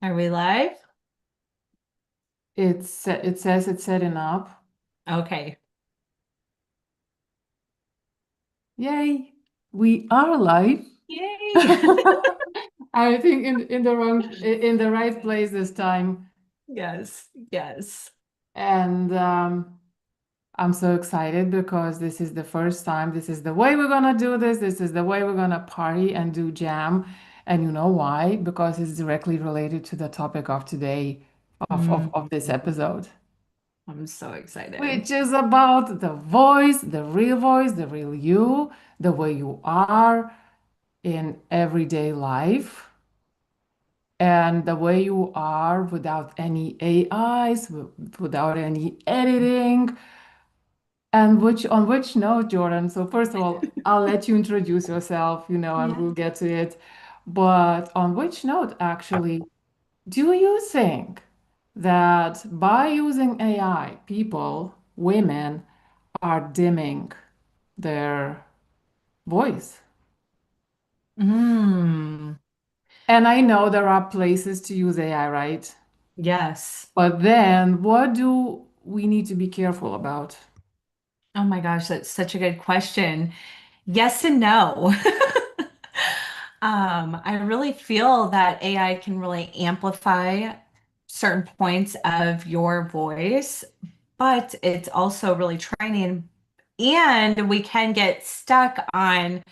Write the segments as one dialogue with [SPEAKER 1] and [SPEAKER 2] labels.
[SPEAKER 1] Are we live?
[SPEAKER 2] It says it's setting up.
[SPEAKER 1] Okay.
[SPEAKER 2] Yay, we are live.
[SPEAKER 1] Yay.
[SPEAKER 2] I think in the right place this time.
[SPEAKER 1] Yes, yes.
[SPEAKER 2] And I'm so excited because this is the first time. This is the way we're gonna do this. This is the way we're gonna party and do jam. And you know why? Because it's directly related to the topic of today
[SPEAKER 1] Mm,
[SPEAKER 2] of this episode,
[SPEAKER 1] I'm so excited.
[SPEAKER 2] which is about the real you, the way you are in everyday life, and the way you are without any AIs, without any editing. And which on which note, Jordan? So first of all, I'll let you introduce yourself, and
[SPEAKER 1] Yeah.
[SPEAKER 2] we'll get to it. But on which note, actually, do you think that by using AI, people, women, are dimming their voice?
[SPEAKER 1] Mm,
[SPEAKER 2] And I know there are places to use AI, right?
[SPEAKER 1] yes.
[SPEAKER 2] But then what do we need to be careful about?
[SPEAKER 1] Oh my gosh, that's such a good question. Yes and no. I really feel that AI can really amplify certain points of your voice, but it's also really training, and we can get stuck on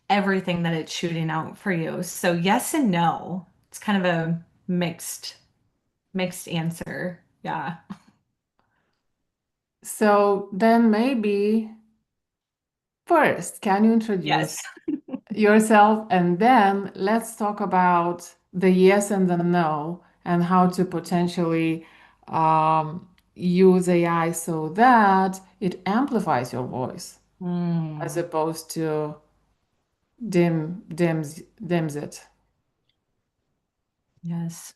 [SPEAKER 1] everything that it's shooting out for you. So yes and no. It's kind of a mixed answer. Yeah.
[SPEAKER 2] So then maybe first, can you introduce
[SPEAKER 1] Yes.
[SPEAKER 2] yourself and then let's talk about the yes and the no and how to potentially use AI so that it amplifies your voice as
[SPEAKER 1] Mm,
[SPEAKER 2] opposed to dims it.
[SPEAKER 1] yes.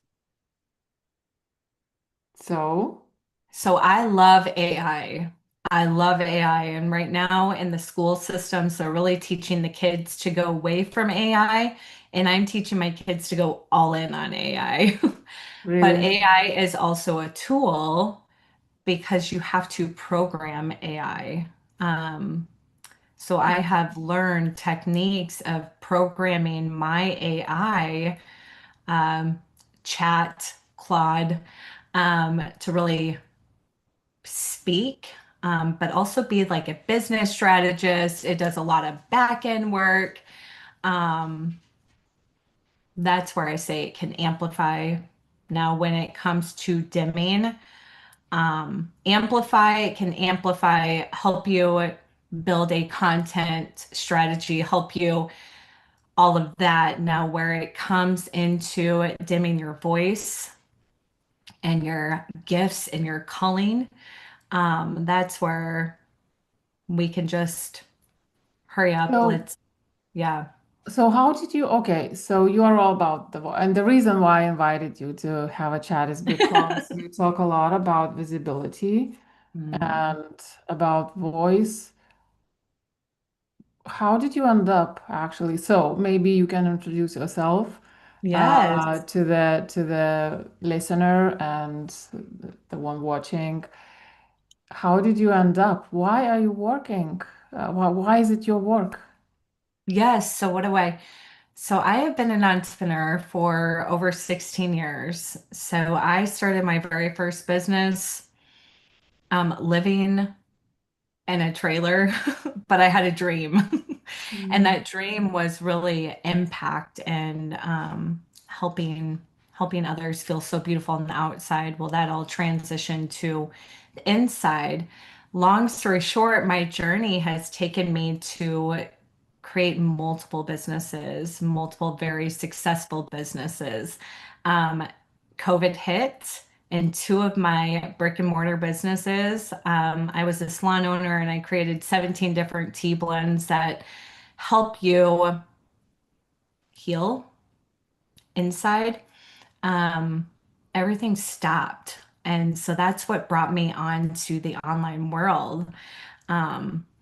[SPEAKER 2] So,
[SPEAKER 1] So I love AI. I love AI. And right now in the school systems, they're really teaching the kids to go away from AI. And I'm teaching my kids to go all in on AI. But
[SPEAKER 2] really?
[SPEAKER 1] AI is also a tool because you have to program AI. Um, So I have learned techniques of programming my AI, um, chat, Claude, to really speak, but also be like a business strategist. It does a lot of back end work. Um, that's where I say it can amplify. Now, when it comes to dimming, amplify, it can amplify, help you build a content strategy, help you all of that. Now, where it comes into dimming your voice and your gifts and your calling, that's where we can just hurry up.
[SPEAKER 2] So,
[SPEAKER 1] Let's, yeah.
[SPEAKER 2] so how did you, okay, so you are all about the voice. And the reason why I invited you to have a chat is because you talk a lot about visibility
[SPEAKER 1] Mm.
[SPEAKER 2] and about voice. How did you end up actually? So maybe you can introduce yourself
[SPEAKER 1] Yes.
[SPEAKER 2] to the listener and the one watching. How did you end up? Why are you working? Why is it your work?
[SPEAKER 1] Yes. So, what do I? So, I have been an entrepreneur for over 16 years. So, I started my very first business living in a trailer, but I had a dream. And
[SPEAKER 2] Mm.
[SPEAKER 1] that dream was really impact and helping others feel so beautiful on the outside. Well, that all transitioned to the inside. Long story short, my journey has taken me to create multiple businesses, multiple very successful businesses. Um, COVID hit in two of my brick and mortar businesses. I was a salon owner and I created 17 different tea blends that help you heal inside. Um, Everything stopped. And so that's what brought me on to the online world.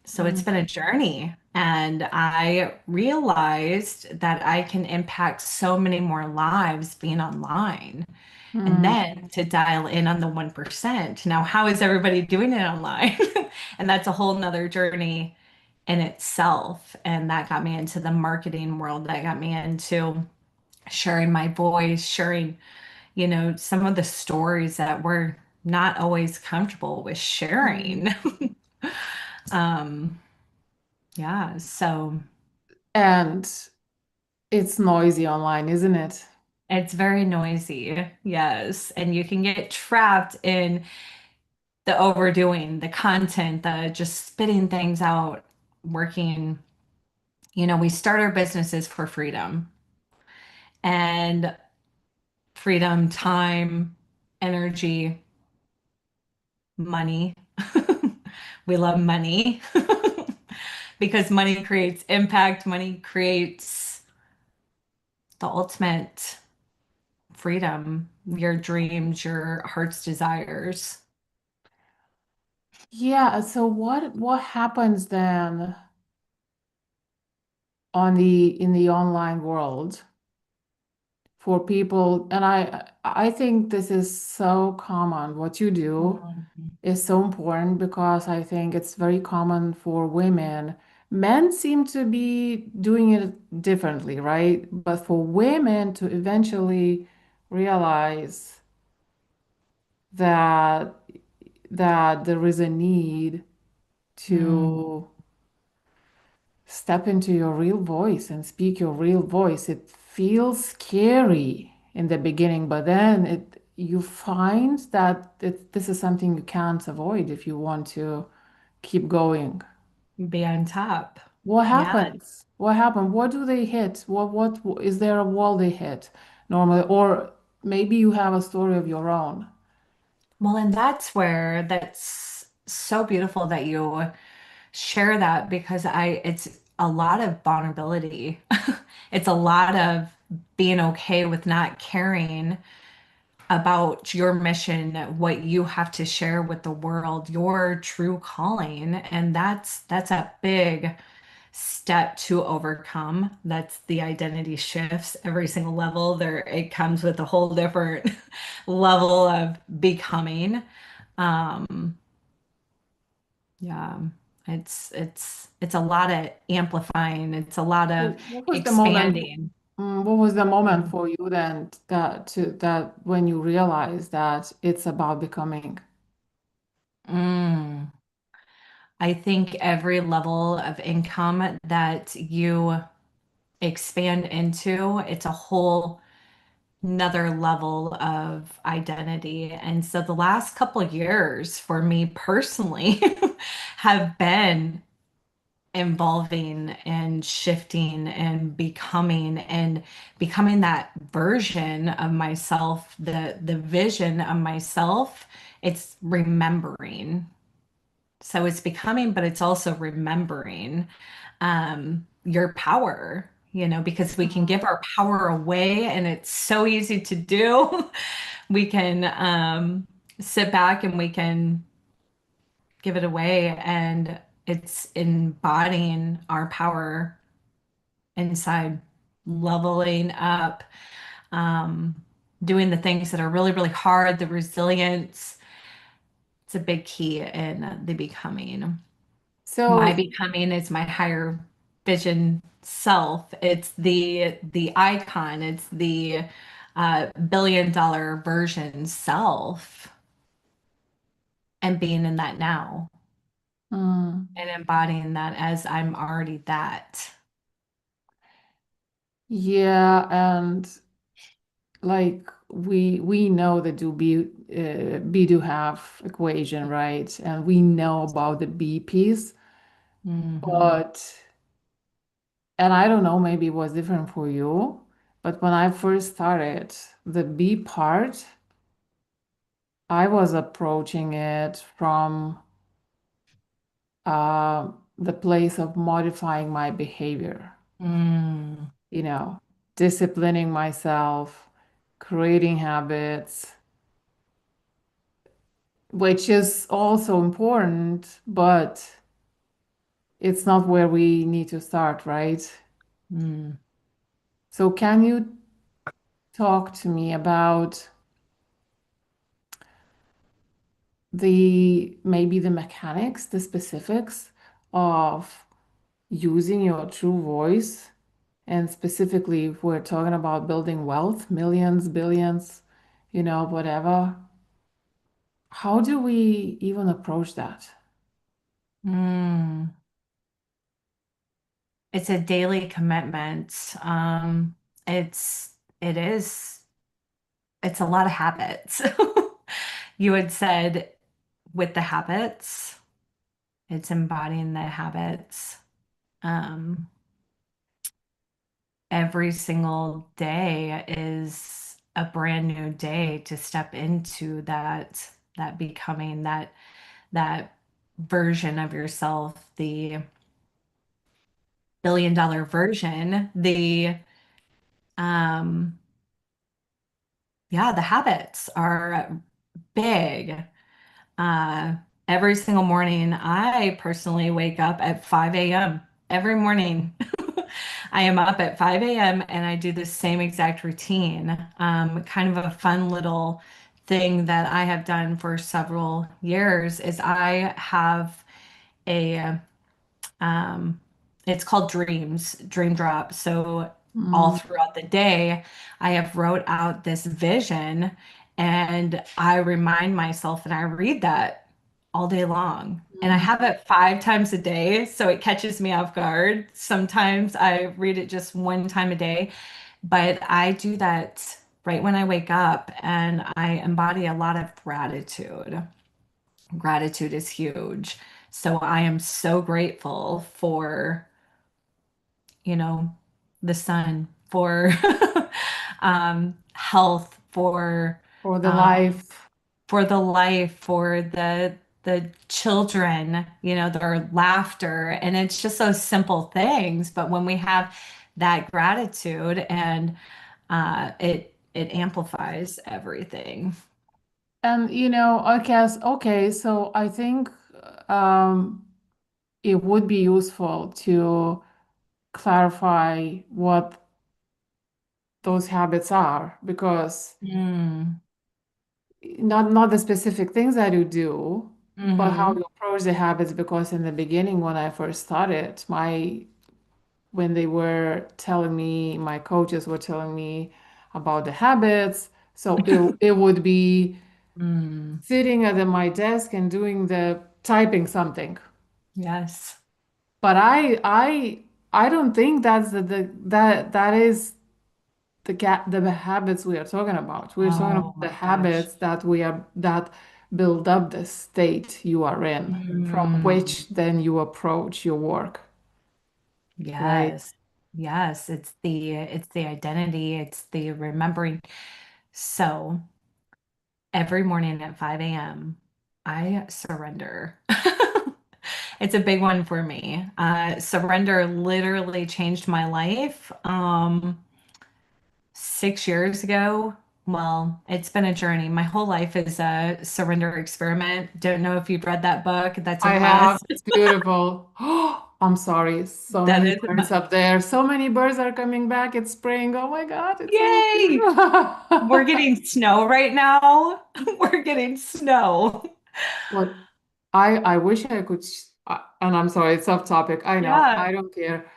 [SPEAKER 1] So it's
[SPEAKER 2] Mm.
[SPEAKER 1] been a journey. And I realized that I can impact so many more lives being online. And
[SPEAKER 2] Mm.
[SPEAKER 1] then to dial in on the 1%. Now, how is everybody doing it online? And that's a whole nother journey in itself. And that got me into the marketing world. That got me into sharing my voice, sharing, some of the stories that we're not always comfortable with sharing.
[SPEAKER 2] Mm.
[SPEAKER 1] Um, yeah, so
[SPEAKER 2] And it's noisy online, isn't it?
[SPEAKER 1] it's very noisy. Yes. And you can get trapped in the overdoing, the content, the just spitting things out, working. We start our businesses for freedom and freedom, time, energy, money. We love money because money creates impact, money creates the ultimate freedom, your dreams, your heart's desires.
[SPEAKER 2] Yeah, so what happens then on the in the online world for people? And I think this is so common. What you do
[SPEAKER 1] Mhm.
[SPEAKER 2] is so important because I think it's very common for women. Men seem to be doing it differently, right? But for women to eventually realize that there is a need
[SPEAKER 1] Mm.
[SPEAKER 2] to step into your real voice and speak your real voice. It feels scary in the beginning, but then you find that this is something you can't avoid if you want to keep going.
[SPEAKER 1] Be on top.
[SPEAKER 2] What
[SPEAKER 1] Yeah.
[SPEAKER 2] happens? What happened? What do they hit? What is there a wall they hit normally? Or maybe you have a story of your own.
[SPEAKER 1] Well, and that's so beautiful that you share that because it's a lot of vulnerability. It's a lot of being okay with not caring about your mission, what you have to share with the world, your true calling. And that's a big step to overcome. That's the identity shifts every single level. There it comes with a whole different level of becoming. Um, yeah, it's a lot of amplifying. It's a lot of
[SPEAKER 2] What was the moment?
[SPEAKER 1] expanding.
[SPEAKER 2] What was the moment
[SPEAKER 1] Mm.
[SPEAKER 2] for you then that when you realized that it's about becoming?
[SPEAKER 1] Mm. I think every level of income that you expand into, it's a whole another level of identity. And so the last couple of years for me personally have been involving and shifting and becoming that version of myself, the vision of myself. It's remembering. So it's becoming, but it's also remembering your power, because we can give our power away and it's so easy to do. We can sit back and we can give it away, and it's embodying our power inside, leveling up, um, doing the things that are really, really hard, the resilience. It's a big key in the becoming. My
[SPEAKER 2] So,
[SPEAKER 1] becoming is my higher vision self. It's the icon. It's the billion-dollar version self, and being in that now
[SPEAKER 2] mm,
[SPEAKER 1] and embodying that as I'm already that.
[SPEAKER 2] yeah, and like we know the do be be do have equation, right? And we know about the B piece,
[SPEAKER 1] Hmm.
[SPEAKER 2] but and I don't know, maybe it was different for you, but when I first started the B part, I was approaching it from the place of modifying my behavior,
[SPEAKER 1] Mm.
[SPEAKER 2] you know, disciplining myself, creating habits, which is also important, but it's not where we need to start, right?
[SPEAKER 1] Mm.
[SPEAKER 2] So can you talk to me about the maybe the mechanics, the specifics of using your true voice? And specifically, if we're talking about building wealth, millions, billions, whatever, how do we even approach that?
[SPEAKER 1] Mm. It's a daily commitment. It's it is it's a lot of habits. You had said with the habits, it's embodying the habits. Um, every single day is a brand new day to step into that becoming that version of yourself, the billion-dollar version, the um yeah, the habits are big. Uh, every single morning, I personally wake up at 5 a.m. every morning. I am up at 5 a.m. and I do the same exact routine. Kind of a fun little thing that I have done for several years is I have a um, it's called Dream Drop. So all
[SPEAKER 2] Mm,
[SPEAKER 1] throughout the day, I have wrote out this vision and I remind myself and I read that all day long. And I
[SPEAKER 2] mm.
[SPEAKER 1] have it 5 times a day, so it catches me off guard. Sometimes I read it just one time a day, but I do that right when I wake up and I embody a lot of gratitude. Gratitude is huge. So I am so grateful for, you know, the sun, for health,
[SPEAKER 2] For the
[SPEAKER 1] um,
[SPEAKER 2] life.
[SPEAKER 1] for the life, for the children, their laughter. And it's just those simple things. But when we have that gratitude and it amplifies everything.
[SPEAKER 2] And I guess, okay, so I think um, it would be useful to clarify what those habits are because
[SPEAKER 1] Mm.
[SPEAKER 2] not the specific things that you do, but how
[SPEAKER 1] Hmm.
[SPEAKER 2] you approach the habits. Because in the beginning, when I first started, when they were telling me, my coaches were telling me about the habits, so it would be
[SPEAKER 1] Mm.
[SPEAKER 2] sitting at my desk and doing the typing something.
[SPEAKER 1] Yes.
[SPEAKER 2] But I don't think that's that is the habits we are talking about. We're talking
[SPEAKER 1] Oh
[SPEAKER 2] about the
[SPEAKER 1] my gosh.
[SPEAKER 2] habits that build up the state you are in, from
[SPEAKER 1] Mm.
[SPEAKER 2] which then you approach your work, right?
[SPEAKER 1] Yes. Yes, it's the identity, it's the remembering. So every morning at 5 a.m., I surrender. It's a big one for me. Surrender literally changed my life. 6 years ago. Well, it's been a journey. My whole life is a surrender experiment. Don't know if you've read that book. That's a
[SPEAKER 2] I have.
[SPEAKER 1] mess.
[SPEAKER 2] It's beautiful. I'm sorry. So
[SPEAKER 1] That
[SPEAKER 2] many
[SPEAKER 1] is a
[SPEAKER 2] birds
[SPEAKER 1] mess.
[SPEAKER 2] up there. So many birds are coming back. It's spring. Oh my God, it's so
[SPEAKER 1] Yay! We're
[SPEAKER 2] beautiful.
[SPEAKER 1] getting snow right now. We're getting snow.
[SPEAKER 2] What I wish I could, and I'm sorry, it's off topic. I know.
[SPEAKER 1] Yeah.
[SPEAKER 2] I don't care.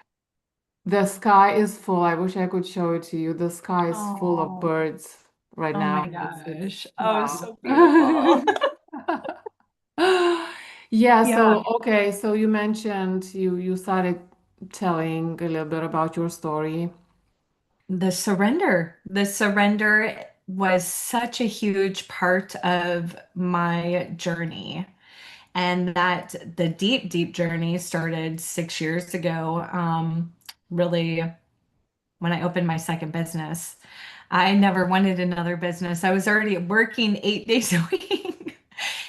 [SPEAKER 2] The sky is full. I wish I could show it to you. The sky is full of
[SPEAKER 1] Oh,
[SPEAKER 2] birds right
[SPEAKER 1] oh my
[SPEAKER 2] now. It's
[SPEAKER 1] gosh. Oh,
[SPEAKER 2] wow.
[SPEAKER 1] so beautiful.
[SPEAKER 2] Yeah,
[SPEAKER 1] Yeah.
[SPEAKER 2] so okay, so you mentioned you started telling a little bit about your story.
[SPEAKER 1] The surrender was such a huge part of my journey. And that the deep, deep journey started 6 years ago. Really, when I opened my second business, I never wanted another business. I was already working 8 days a week,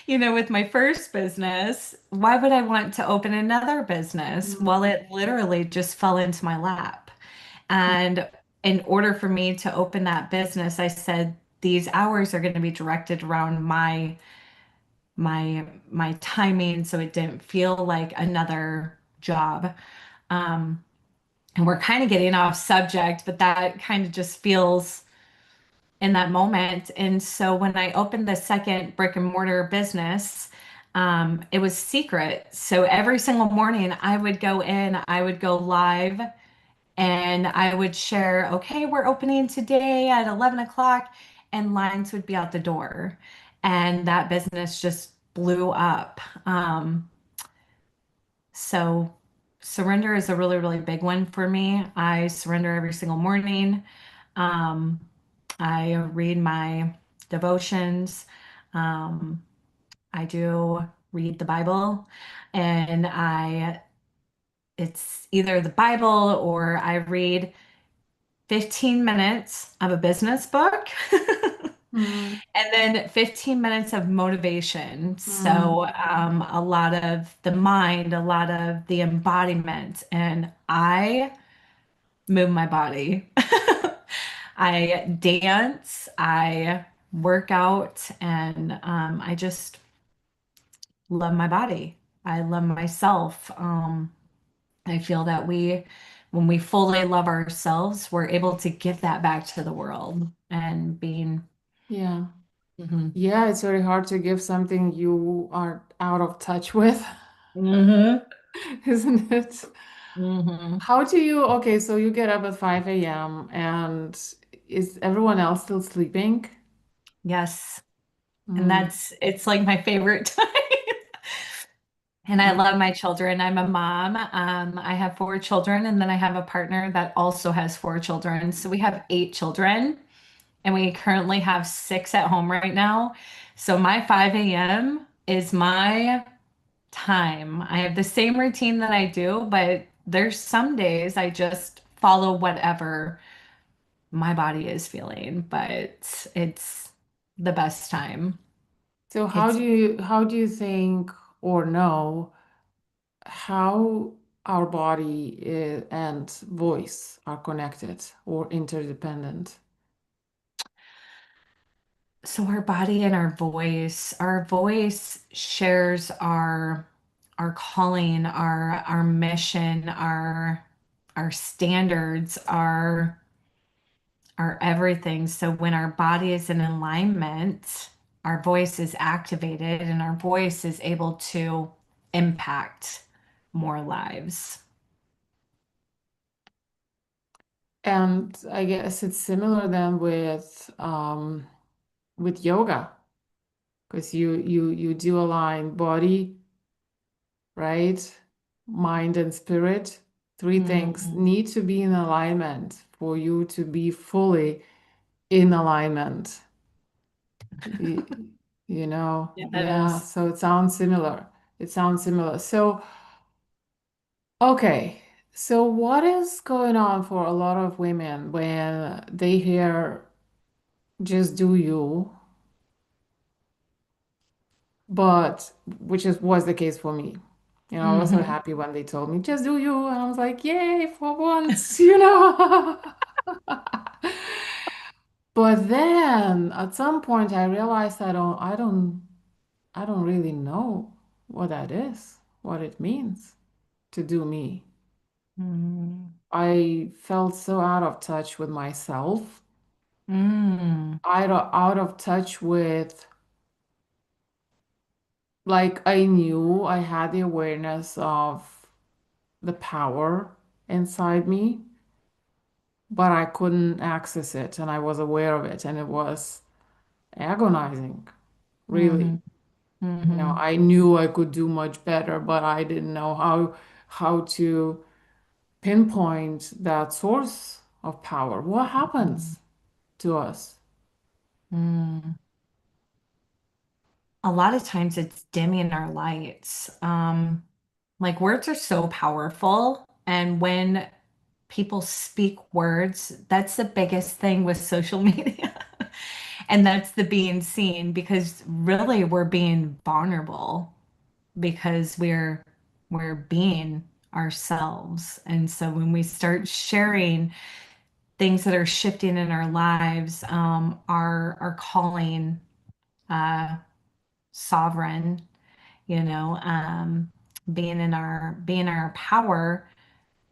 [SPEAKER 1] with my first business. Why would I want to open another business? Well,
[SPEAKER 2] Mm,
[SPEAKER 1] it literally just fell into my lap. And in order for me to open that business, I said, these hours are going to be directed around my timing so it didn't feel like another. job. Um, and we're kind of getting off subject, but that kind of just feels in that moment. And so when I opened the second brick and mortar business, it was secret. So every single morning I would go in, I would go live and I would share, okay, we're opening today at 11 o'clock, and lines would be out the door. And that business just blew up. So surrender is a really, really big one for me. I surrender every single morning. Um, I read my devotions. Um, I do read the Bible, and it's either the Bible or I read 15 minutes of a business book
[SPEAKER 2] Mm,
[SPEAKER 1] and then 15 minutes of motivation.
[SPEAKER 2] mm.
[SPEAKER 1] So, a lot of the mind, a lot of the embodiment, and I move my body. I dance, I work out, and I just love my body. I love myself. I feel that when we fully love ourselves, we're able to give that back to the world and being.
[SPEAKER 2] Yeah.
[SPEAKER 1] Mhm.
[SPEAKER 2] Yeah, it's very hard to give something you are out of touch with,
[SPEAKER 1] Hmm.
[SPEAKER 2] isn't it?
[SPEAKER 1] Hmm.
[SPEAKER 2] How do you, okay, so you get up at 5 a.m. and is everyone else still sleeping?
[SPEAKER 1] Yes. And
[SPEAKER 2] Mm,
[SPEAKER 1] it's like my favorite time. And I
[SPEAKER 2] mm.
[SPEAKER 1] love my children. I'm a mom. I have four children, and then I have a partner that also has four children. So we have eight children, and we currently have six at home right now. So my 5 a.m. is my time. I have the same routine that I do, but there's some days I just follow whatever my body is feeling, but it's the best time.
[SPEAKER 2] So
[SPEAKER 1] It's
[SPEAKER 2] how do you think or know how our body and voice are connected or interdependent?
[SPEAKER 1] so our body and our voice shares our calling, our mission, our standards, our everything. So when our body is in alignment, our voice is activated and our voice is able to impact more lives.
[SPEAKER 2] And I guess it's similar then with yoga, because you do align body, right? Mind and spirit. Three things
[SPEAKER 1] Mhm.
[SPEAKER 2] need to be in alignment for you to be fully in alignment. Y- yeah,
[SPEAKER 1] Yes.
[SPEAKER 2] so it sounds similar. It sounds similar. So, okay. So what is going on for a lot of women when they hear just do you, but which is was the case for me. I was so
[SPEAKER 1] Hmm.
[SPEAKER 2] happy when they told me just do you, and I was like, yay, for once. But then at some point I realized I don't really know what that is, what it means to do me.
[SPEAKER 1] Mm.
[SPEAKER 2] I felt so out of touch with myself,
[SPEAKER 1] Mm.
[SPEAKER 2] out of touch with, like, I knew I had the awareness of the power inside me, but I couldn't access it, and I was aware of it, and it was agonizing, really.
[SPEAKER 1] Mhm. Mhm.
[SPEAKER 2] I knew I could do much better, but I didn't know how to pinpoint that source of power. What
[SPEAKER 1] Mhm.
[SPEAKER 2] happens to us?
[SPEAKER 1] Mm. A lot of times it's dimming our lights. Like words are so powerful, and when people speak words, that's the biggest thing with social media. And that's the being seen because really we're being vulnerable because we're being ourselves. And so when we start sharing things that are shifting in our lives, our calling, uh, sovereign, you know, being in our power,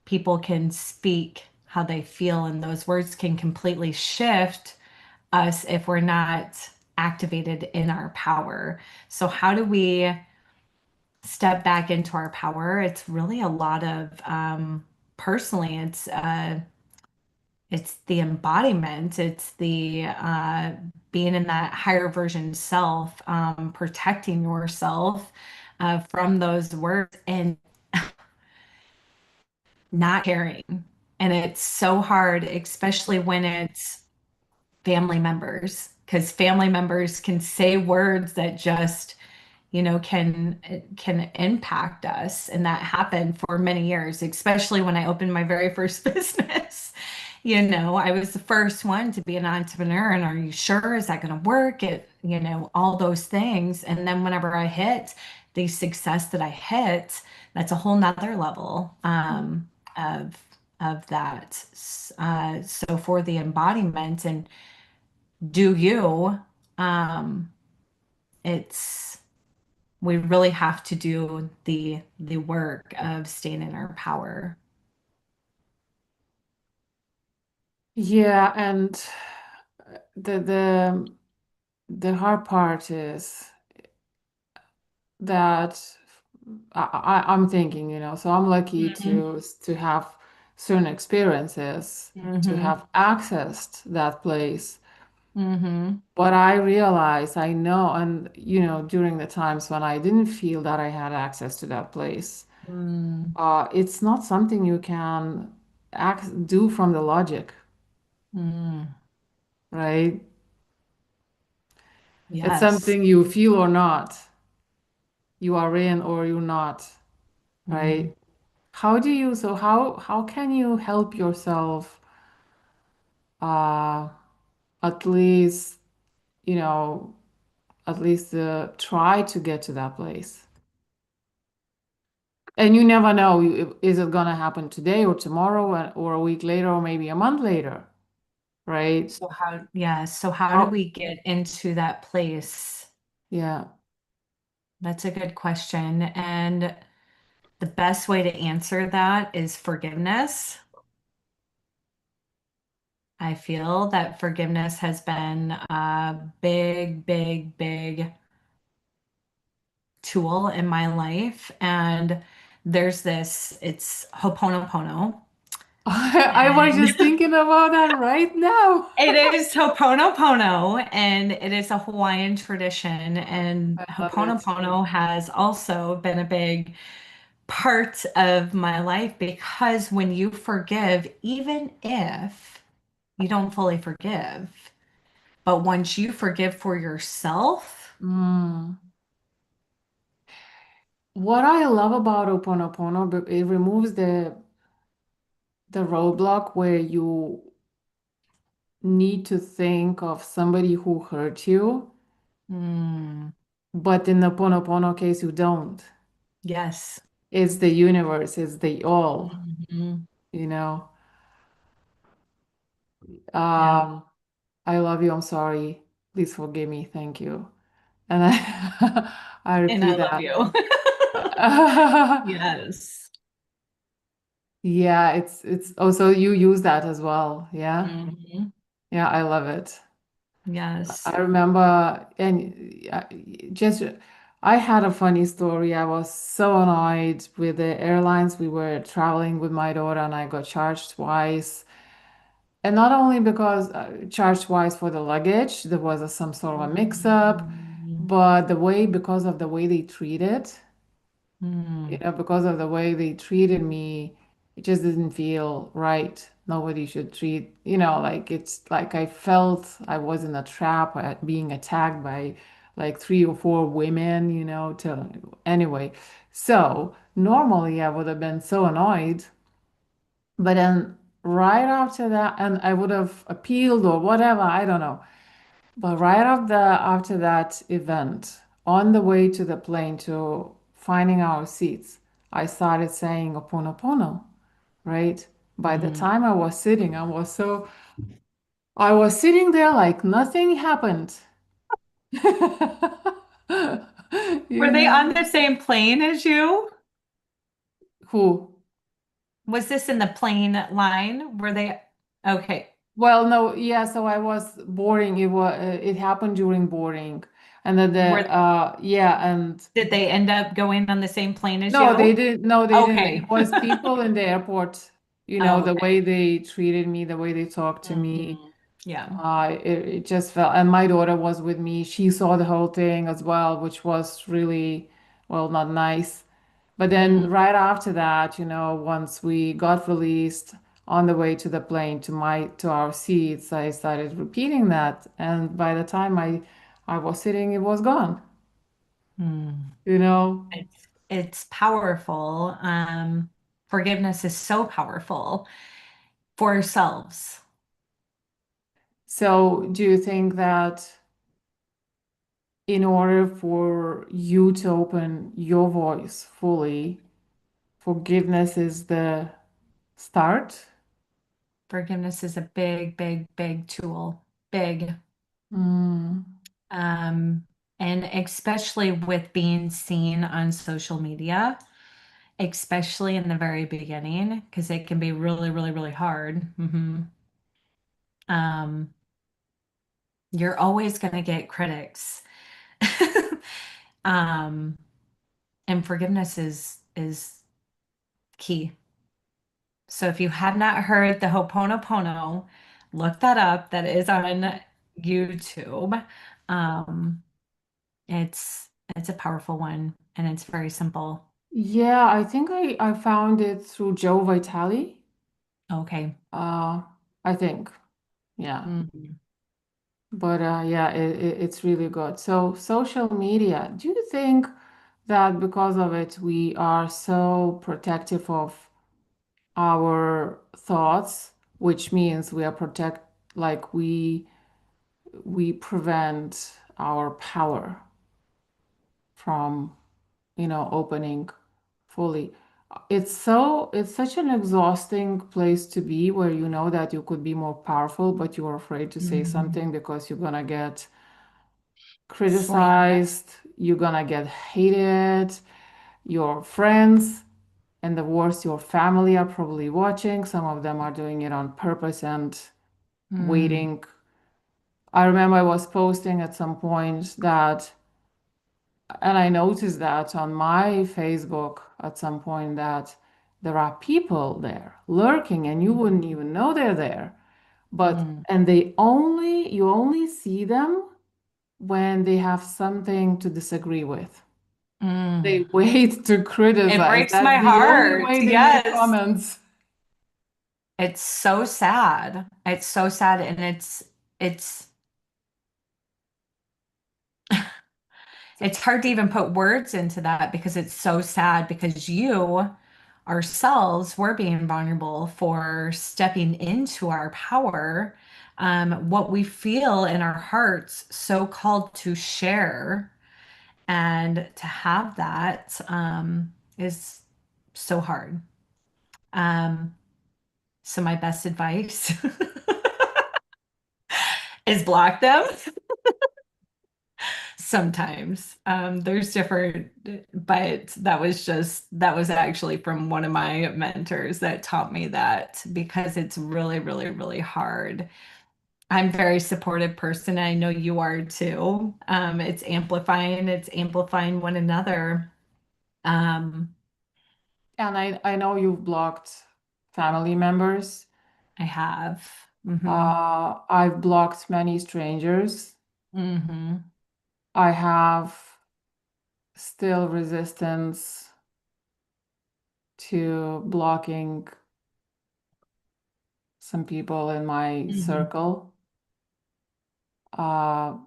[SPEAKER 1] people can speak how they feel, and those words can completely shift us if we're not activated in our power. So how do we step back into our power? It's really a lot of personally, it's the embodiment. It's the being in that higher version self, protecting yourself from those words and not caring. And it's so hard, especially when it's family members, because family members can say words that just, can impact us. And that happened for many years, especially when I opened my very first business. I was the first one to be an entrepreneur, and are you sure? Is that going to work? All those things. And then whenever I hit the success that I hit, that's a whole nother level of that. So for the embodiment and do you, um, it's we really have to do the work of staying in our power.
[SPEAKER 2] Yeah, and the the the hard part is that I'm thinking, so I'm lucky
[SPEAKER 1] Hmm.
[SPEAKER 2] to have certain experiences, to
[SPEAKER 1] Hmm.
[SPEAKER 2] have accessed that place.
[SPEAKER 1] Hmm.
[SPEAKER 2] But I realize, I know, and during the times when I didn't feel that I had access to that place,
[SPEAKER 1] Mm.
[SPEAKER 2] it's not something you can do from the logic,
[SPEAKER 1] Mm.
[SPEAKER 2] right? It's
[SPEAKER 1] Yes.
[SPEAKER 2] something you feel or not, you are in or you're not,
[SPEAKER 1] Mm.
[SPEAKER 2] right? How can you help yourself uh at least, you know, try to get to that place? And you never know, is it gonna happen today or tomorrow or a week later or maybe a month later, right?
[SPEAKER 1] So how do
[SPEAKER 2] How,
[SPEAKER 1] we get into that place?
[SPEAKER 2] yeah.
[SPEAKER 1] That's a good question. And the best way to answer that is forgiveness. I feel that forgiveness has been a big, big, big tool in my life. And it's Ho'oponopono.
[SPEAKER 2] I was
[SPEAKER 1] And
[SPEAKER 2] just thinking about that right now.
[SPEAKER 1] it is Ho'oponopono, and it is a Hawaiian tradition. And
[SPEAKER 2] I love it.
[SPEAKER 1] Ho'oponopono has also been a big part of my life because when you forgive, even if you don't fully forgive, but once you forgive for yourself,
[SPEAKER 2] Mm. What I love about Ho'oponopono, it removes the roadblock where you need to think of somebody who hurt you,
[SPEAKER 1] mm,
[SPEAKER 2] but in the Ho'oponopono case, you don't.
[SPEAKER 1] yes.
[SPEAKER 2] It's the universe, it's the all,
[SPEAKER 1] Mhm.
[SPEAKER 2] you know.
[SPEAKER 1] Yeah.
[SPEAKER 2] Um, I love you, I'm sorry. Please forgive me, thank you. And I I
[SPEAKER 1] And
[SPEAKER 2] repeat
[SPEAKER 1] I love
[SPEAKER 2] that.
[SPEAKER 1] you. Yes.
[SPEAKER 2] Yeah, it's also you use that as well. Yeah.
[SPEAKER 1] Mhm.
[SPEAKER 2] Yeah, I love it.
[SPEAKER 1] Yes.
[SPEAKER 2] I remember, and just I had a funny story. I was so annoyed with the airlines. We were traveling with my daughter, and I got charged twice. And not only because charged twice for the luggage, there was some sort of a mix-up,
[SPEAKER 1] Mhm.
[SPEAKER 2] but because of the way they treated.
[SPEAKER 1] Mm.
[SPEAKER 2] Because of the way they treated me, it just didn't feel right. Nobody should treat, like it's like I felt I was in a trap at being attacked by like three or four women, anyway. So normally I would have been so annoyed, but then right after that, and I would have appealed or whatever, I don't know. But after that event, on the way to the plane to finding our seats, I started saying Oponopono, right? By the
[SPEAKER 1] Mm.
[SPEAKER 2] time I was sitting there like nothing happened.
[SPEAKER 1] Were
[SPEAKER 2] You
[SPEAKER 1] they on
[SPEAKER 2] know?
[SPEAKER 1] the same plane as you?
[SPEAKER 2] Who?
[SPEAKER 1] Was this in the plane line? Were they okay?
[SPEAKER 2] Well, no, yeah, so I was boarding. It happened during boarding. And then
[SPEAKER 1] Were
[SPEAKER 2] yeah, and
[SPEAKER 1] did they end up going on the same plane as
[SPEAKER 2] no, they
[SPEAKER 1] you?
[SPEAKER 2] didn't. No, they didn't. It
[SPEAKER 1] Okay.
[SPEAKER 2] was people in the airport,
[SPEAKER 1] Oh,
[SPEAKER 2] the
[SPEAKER 1] okay.
[SPEAKER 2] way they treated me, the way they talked to me.
[SPEAKER 1] Mhm. Yeah.
[SPEAKER 2] It just felt, and my daughter was with me. She saw the whole thing as well, which was really, well, not nice. But then
[SPEAKER 1] Mm,
[SPEAKER 2] right after that, once we got released on the way to the plane to our seats, I started repeating that. And by the time I was sitting, it was gone,
[SPEAKER 1] mm.
[SPEAKER 2] you know.
[SPEAKER 1] It's powerful. Forgiveness is so powerful for ourselves.
[SPEAKER 2] So do you think that in order for you to open your voice fully, forgiveness is the start?
[SPEAKER 1] Forgiveness is a big, big, big tool. Big.
[SPEAKER 2] Mm,
[SPEAKER 1] Um, and especially with being seen on social media, especially in the very beginning, because it can be really, really, really hard. Um, you're always going to get critics. Um, and forgiveness is key. So if you have not heard the Ho'oponopono, look that up. That is on YouTube. Um, it's a powerful one and it's very simple.
[SPEAKER 2] yeah, I think I found it through Joe Vitale.
[SPEAKER 1] Okay.
[SPEAKER 2] Uh, I think, yeah.
[SPEAKER 1] Mhm.
[SPEAKER 2] But yeah, it's really good. So social media, do you think that because of it, we are so protective of our thoughts, which means we are like we prevent our power from, opening fully. It's such an exhausting place to be where you know that you could be more powerful, but you're afraid to say
[SPEAKER 1] Mhm.
[SPEAKER 2] something because you're gonna get
[SPEAKER 1] Slammed.
[SPEAKER 2] criticized, you're gonna get hated, your friends, and the worst, your family are probably watching. Some of them are doing it on purpose and
[SPEAKER 1] Mm.
[SPEAKER 2] waiting. I remember I was posting at some point that, and I noticed that on my Facebook at some point that there are people there lurking and you wouldn't even know they're there. But,
[SPEAKER 1] Mm.
[SPEAKER 2] and you only see them when they have something to disagree with. They
[SPEAKER 1] Mm.
[SPEAKER 2] wait to
[SPEAKER 1] It
[SPEAKER 2] criticize.
[SPEAKER 1] breaks
[SPEAKER 2] That's
[SPEAKER 1] my
[SPEAKER 2] the only
[SPEAKER 1] heart.
[SPEAKER 2] way they make
[SPEAKER 1] Yes.
[SPEAKER 2] comments.
[SPEAKER 1] It's so sad. It's so sad and it's it's hard to even put words into that because it's so sad because you ourselves we're being vulnerable for stepping into our power, what we feel in our hearts so called to share and to have that is so hard. um, so my best advice is block them. Sometimes. There's different, but that was actually from one of my mentors that taught me that because it's really, really, really hard. I'm a very supportive person. I know you are too. It's amplifying one another. Um,
[SPEAKER 2] And I know you've blocked family members.
[SPEAKER 1] I have.
[SPEAKER 2] I've blocked many strangers.
[SPEAKER 1] Hmm.
[SPEAKER 2] I have still resistance to blocking some people in my
[SPEAKER 1] Hmm.
[SPEAKER 2] circle. Uh,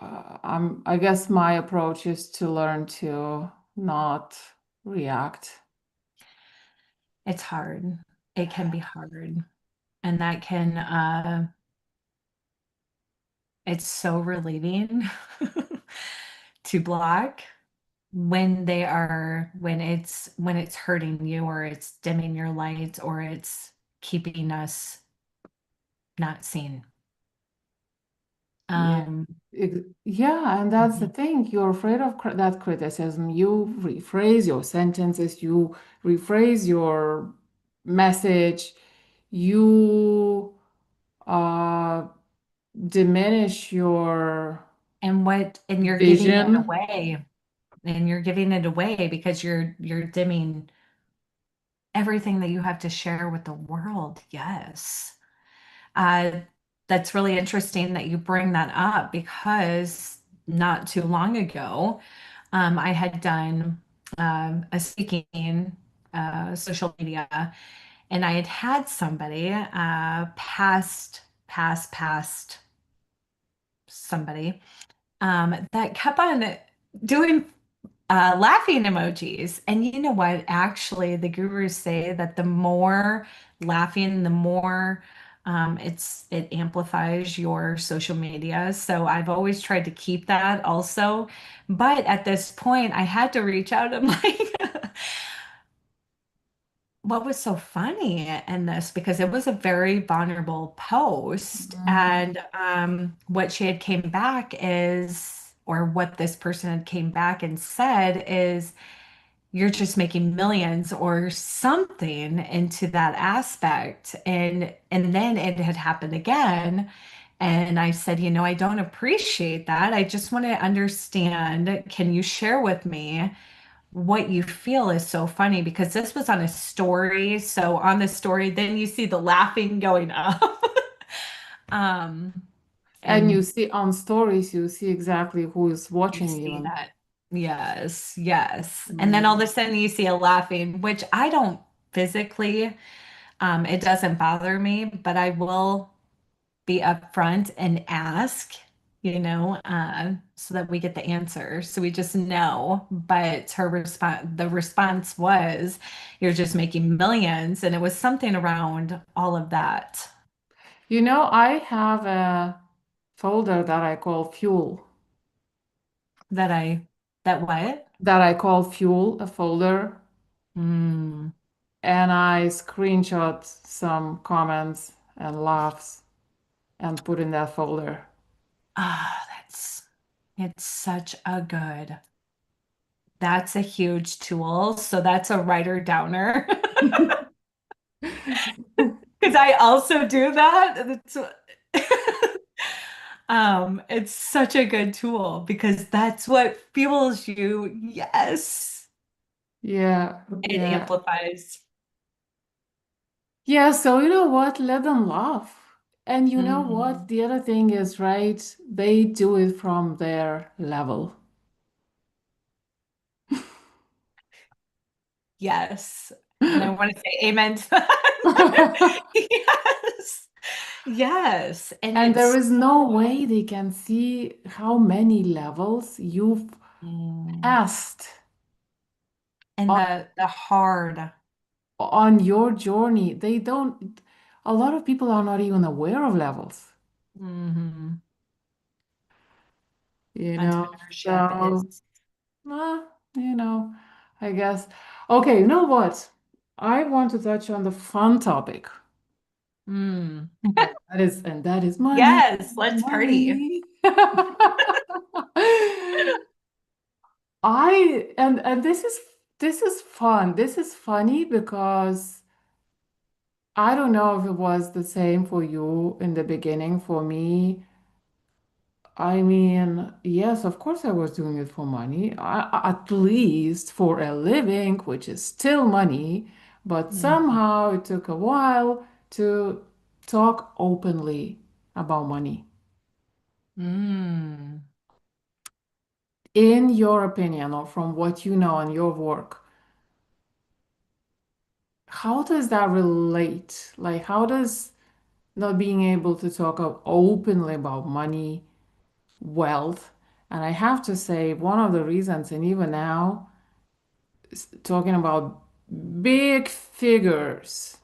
[SPEAKER 2] I guess my approach is to learn to not react.
[SPEAKER 1] It's hard. It can be hard. And that can it's so relieving to block when it's hurting you or it's dimming your light or it's keeping us not seen.
[SPEAKER 2] Yeah.
[SPEAKER 1] Um,
[SPEAKER 2] Yeah, and that's the
[SPEAKER 1] mhm.
[SPEAKER 2] thing. You're afraid of that criticism. You rephrase your sentences, you rephrase your message, you uh, diminish your
[SPEAKER 1] And you're giving it
[SPEAKER 2] vision.
[SPEAKER 1] away. And you're giving it away because you're dimming everything that you have to share with the world. Yes. Uh, that's really interesting that you bring that up because not too long ago, I had done a speaking social media, and I had had somebody past somebody that kept on doing laughing emojis. And you know what? Actually, the gurus say that the more laughing, the more it amplifies your social media. So I've always tried to keep that also. But at this point, I had to reach out and like, what was so funny in this? Because it was a very vulnerable post.
[SPEAKER 2] Mm.
[SPEAKER 1] And what she had came back is, or what this person had came back and said is, you're just making millions or something into that aspect. And then it had happened again. And I said, I don't appreciate that. I just want to understand. Can you share with me what you feel is so funny? Because this was on a story. So on the story, then you see the laughing going up. Um,
[SPEAKER 2] And you
[SPEAKER 1] and
[SPEAKER 2] see on stories, you see exactly who is
[SPEAKER 1] you
[SPEAKER 2] watching
[SPEAKER 1] see
[SPEAKER 2] you.
[SPEAKER 1] that. Yes, yes. And then all of
[SPEAKER 2] Mm.
[SPEAKER 1] a sudden you see a laughing, which I don't physically, it doesn't bother me, but I will be upfront and ask, so that we get the answer. So we just know. But the response was, you're just making millions. And it was something around all of that
[SPEAKER 2] I have a folder that I call fuel,
[SPEAKER 1] that I, that what?
[SPEAKER 2] a folder,
[SPEAKER 1] Mm.
[SPEAKER 2] and I screenshot some comments and laughs and put in that folder.
[SPEAKER 1] It's such a that's a huge tool. So that's a writer downer. Because I also do that. It's such a good tool because that's what fuels you. Yes,
[SPEAKER 2] Yeah,
[SPEAKER 1] it
[SPEAKER 2] yeah.
[SPEAKER 1] amplifies.
[SPEAKER 2] Yeah, so you know what? Let them laugh. And you know what?
[SPEAKER 1] Mhm.
[SPEAKER 2] The other thing is, right? They do it from their level.
[SPEAKER 1] Yes. And I want to say amen to that. Yes. Yes. And
[SPEAKER 2] And there
[SPEAKER 1] it's
[SPEAKER 2] is no
[SPEAKER 1] so,
[SPEAKER 2] way they can see how many levels you've
[SPEAKER 1] mm.
[SPEAKER 2] passed
[SPEAKER 1] And
[SPEAKER 2] on,
[SPEAKER 1] the hard.
[SPEAKER 2] on your journey. They don't, a lot of people are not even aware of levels,
[SPEAKER 1] Mhm.
[SPEAKER 2] you know?
[SPEAKER 1] Entrepreneurship
[SPEAKER 2] So,
[SPEAKER 1] is.
[SPEAKER 2] uh, you know, I guess. Okay, you know what? I want to touch on the fun topic.
[SPEAKER 1] Mm.
[SPEAKER 2] And that is money,
[SPEAKER 1] Yes, let's party.
[SPEAKER 2] money. And this is fun. This is funny because I don't know if it was the same for you in the beginning. For me, I mean, yes, of course I was doing it for money, at least for a living, which is still money, but
[SPEAKER 1] Mhm.
[SPEAKER 2] somehow it took a while to talk openly about money.
[SPEAKER 1] Mm.
[SPEAKER 2] In your opinion, or from what you know in your work, how does that relate? Like, how does not being able to talk openly about money, wealth, and I have to say, one of the reasons, and even now, talking about big figures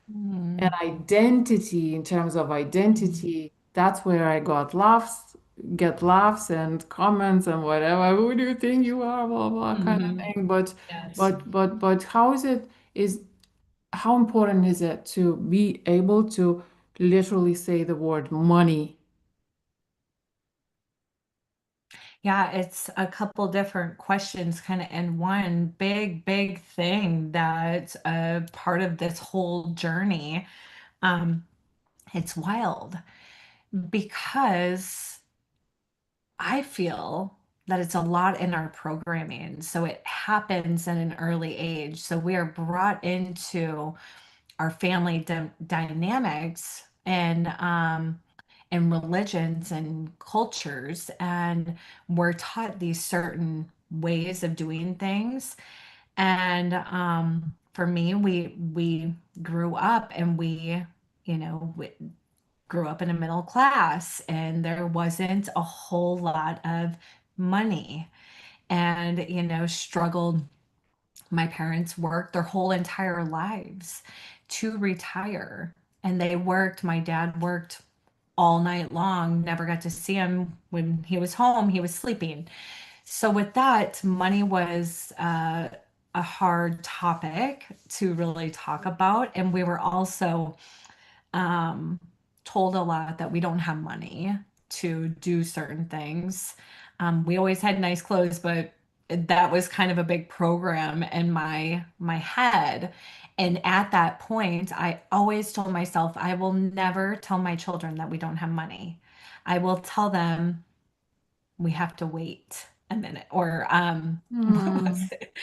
[SPEAKER 2] and
[SPEAKER 1] Mm.
[SPEAKER 2] identity, in terms of
[SPEAKER 1] Mm.
[SPEAKER 2] identity, that's where I get laughs and comments and whatever. Who do you think you are? Blah blah kind of
[SPEAKER 1] Mhm.
[SPEAKER 2] thing. But
[SPEAKER 1] Yes.
[SPEAKER 2] but but but how is it? Is how important is it to be able to literally say the word money?
[SPEAKER 1] Yeah, it's a couple different questions kind of in one big thing that's a part of this whole journey. Um, it's wild because I feel that it's a lot in our programming. So it happens at an early age. So we are brought into our family dynamics and religions and cultures, and we're taught these certain ways of doing things. And for me, we grew up and we grew up in a middle class, and there wasn't a whole lot of money, and struggled. My parents worked their whole entire lives to retire, and they worked. My dad worked all night long, never got to see him. When he was home, he was sleeping. So with that, money was a hard topic to really talk about, and we were also um, told a lot that we don't have money to do certain things. We always had nice clothes, but that was kind of a big program in my head. And at that point, I always told myself, I will never tell my children that we don't have money. I will tell them we have to wait a minute, or what was
[SPEAKER 2] Hmm.
[SPEAKER 1] it?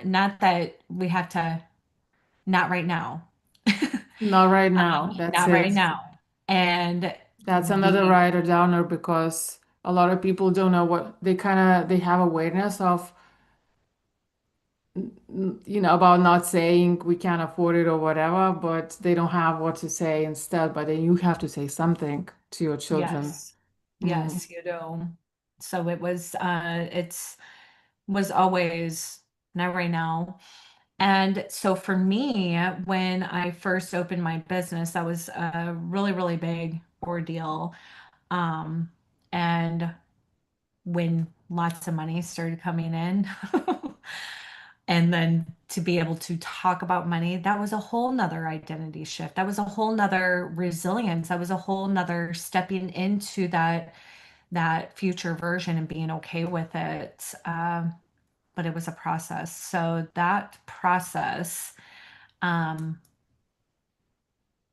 [SPEAKER 1] Not that we have to, not right now.
[SPEAKER 2] Not right now. That's
[SPEAKER 1] Not right
[SPEAKER 2] it.
[SPEAKER 1] now. And
[SPEAKER 2] That's another
[SPEAKER 1] we,
[SPEAKER 2] writer downer because a lot of people don't know what they have awareness of, about not saying we can't afford it or whatever, but they don't have what to say instead. But then you have to say something to your children.
[SPEAKER 1] yes,
[SPEAKER 2] Mm.
[SPEAKER 1] yes, So it's was always not right now. And so for me, when I first opened my business, that was a really big ordeal. Um, and when lots of money started coming in, and then to be able to talk about money, that was a whole nother identity shift. That was a whole nother resilience. That was a whole nother stepping into that future version and being okay with it. But it was a process. So that process, um,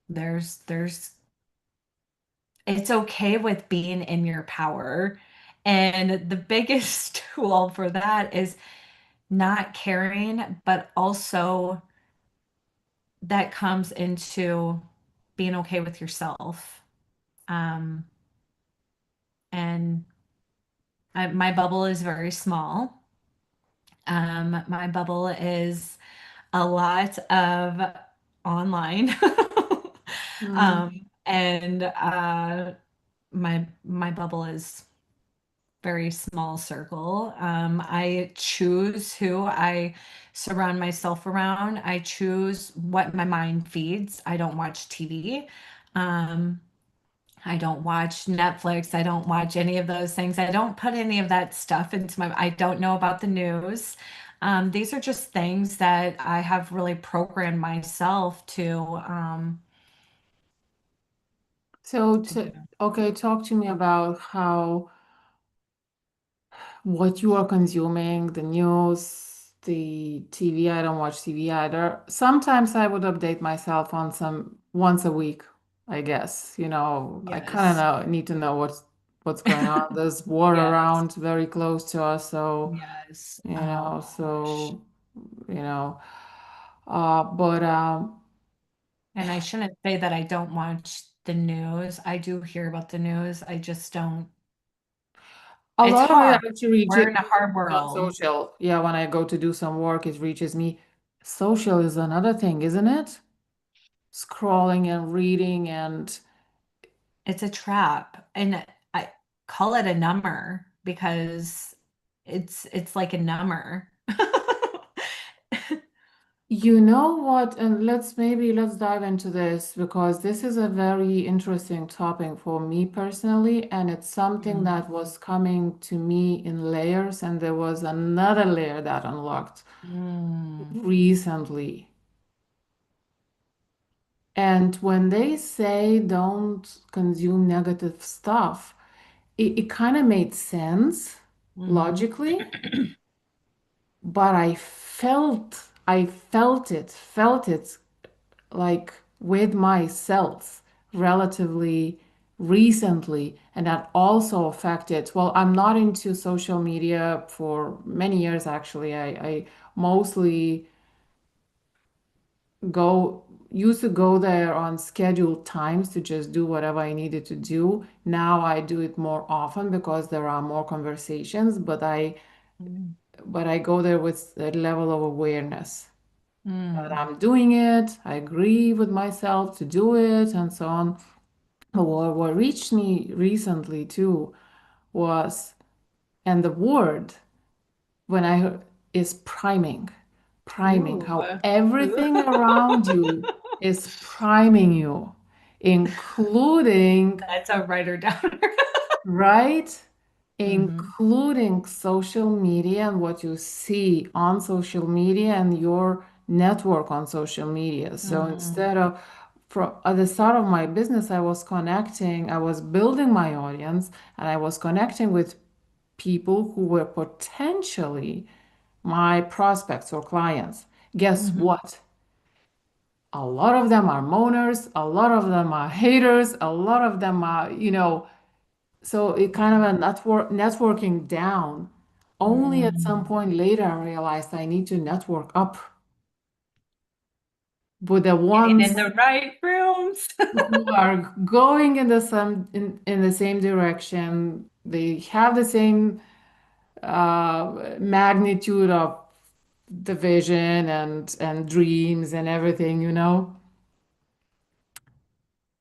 [SPEAKER 1] there's it's okay with being in your power. And the biggest tool for that is not caring, but also that comes into being okay with yourself. Um, and my bubble is very small. My bubble is a lot of online.
[SPEAKER 2] Mm.
[SPEAKER 1] And my bubble is very small circle. I choose who I surround myself around. I choose what my mind feeds. I don't watch TV. Um, I don't watch Netflix. I don't watch any of those things. I don't put any of that stuff into I don't know about the news. These are just things that I have really programmed myself
[SPEAKER 2] So,
[SPEAKER 1] to do.
[SPEAKER 2] okay, talk to me about how what you are consuming, the news, the TV. I don't watch TV either. Sometimes I would update myself on some once a week, I guess. I kind of
[SPEAKER 1] Yes.
[SPEAKER 2] need to know what's going on. There's war
[SPEAKER 1] Yes.
[SPEAKER 2] around very close to us, so
[SPEAKER 1] Yes.
[SPEAKER 2] you
[SPEAKER 1] Oh
[SPEAKER 2] know,
[SPEAKER 1] gosh.
[SPEAKER 2] so you know, but
[SPEAKER 1] And I shouldn't say that I don't watch the news. I do hear about the news. I just don't.
[SPEAKER 2] a
[SPEAKER 1] It's
[SPEAKER 2] lot of it
[SPEAKER 1] hard.
[SPEAKER 2] actually
[SPEAKER 1] We're in a
[SPEAKER 2] reaches
[SPEAKER 1] hard
[SPEAKER 2] me on
[SPEAKER 1] world.
[SPEAKER 2] social. Yeah, when I go to do some work, it reaches me. Social is another thing, isn't it? Scrolling and reading and
[SPEAKER 1] It's a trap. And I call it a number because it's like a number.
[SPEAKER 2] you know what? And let's dive into this because this is a very interesting topic for me personally, and it's something
[SPEAKER 1] Mm.
[SPEAKER 2] that was coming to me in layers, and there was another layer that unlocked
[SPEAKER 1] Mm.
[SPEAKER 2] recently. And when they say don't consume negative stuff, it kind of made sense
[SPEAKER 1] Hmm.
[SPEAKER 2] logically, but felt it like with myself relatively recently, and that also affected. Well, I'm not into social media for many years actually. I mostly go used to go there on scheduled times to just do whatever I needed to do. Now I do it more often because there are more conversations, but I go there with a level of awareness that
[SPEAKER 1] Mm.
[SPEAKER 2] I'm doing it. I agree with myself to do it and so on. What reached me recently too was, and the word when I heard is priming. Priming,
[SPEAKER 1] Ooh.
[SPEAKER 2] how everything around you is priming you, including,
[SPEAKER 1] That's a writer downer.
[SPEAKER 2] right?
[SPEAKER 1] Hmm.
[SPEAKER 2] Including social media and what you see on social media and your network on social media. So
[SPEAKER 1] Hmm.
[SPEAKER 2] instead of from at the start of my business, I was building my audience and I was connecting with people who were potentially my prospects or clients. Guess
[SPEAKER 1] Hmm.
[SPEAKER 2] what? A lot of them are moaners, a lot of them are haters, a lot of them are, so it kind of a networking down. Only at some
[SPEAKER 1] Hmm.
[SPEAKER 2] point later I realized I need to network up with the
[SPEAKER 1] Getting
[SPEAKER 2] ones
[SPEAKER 1] in the right rooms.
[SPEAKER 2] who are going in the same direction. They have the same magnitude of the vision and dreams and everything.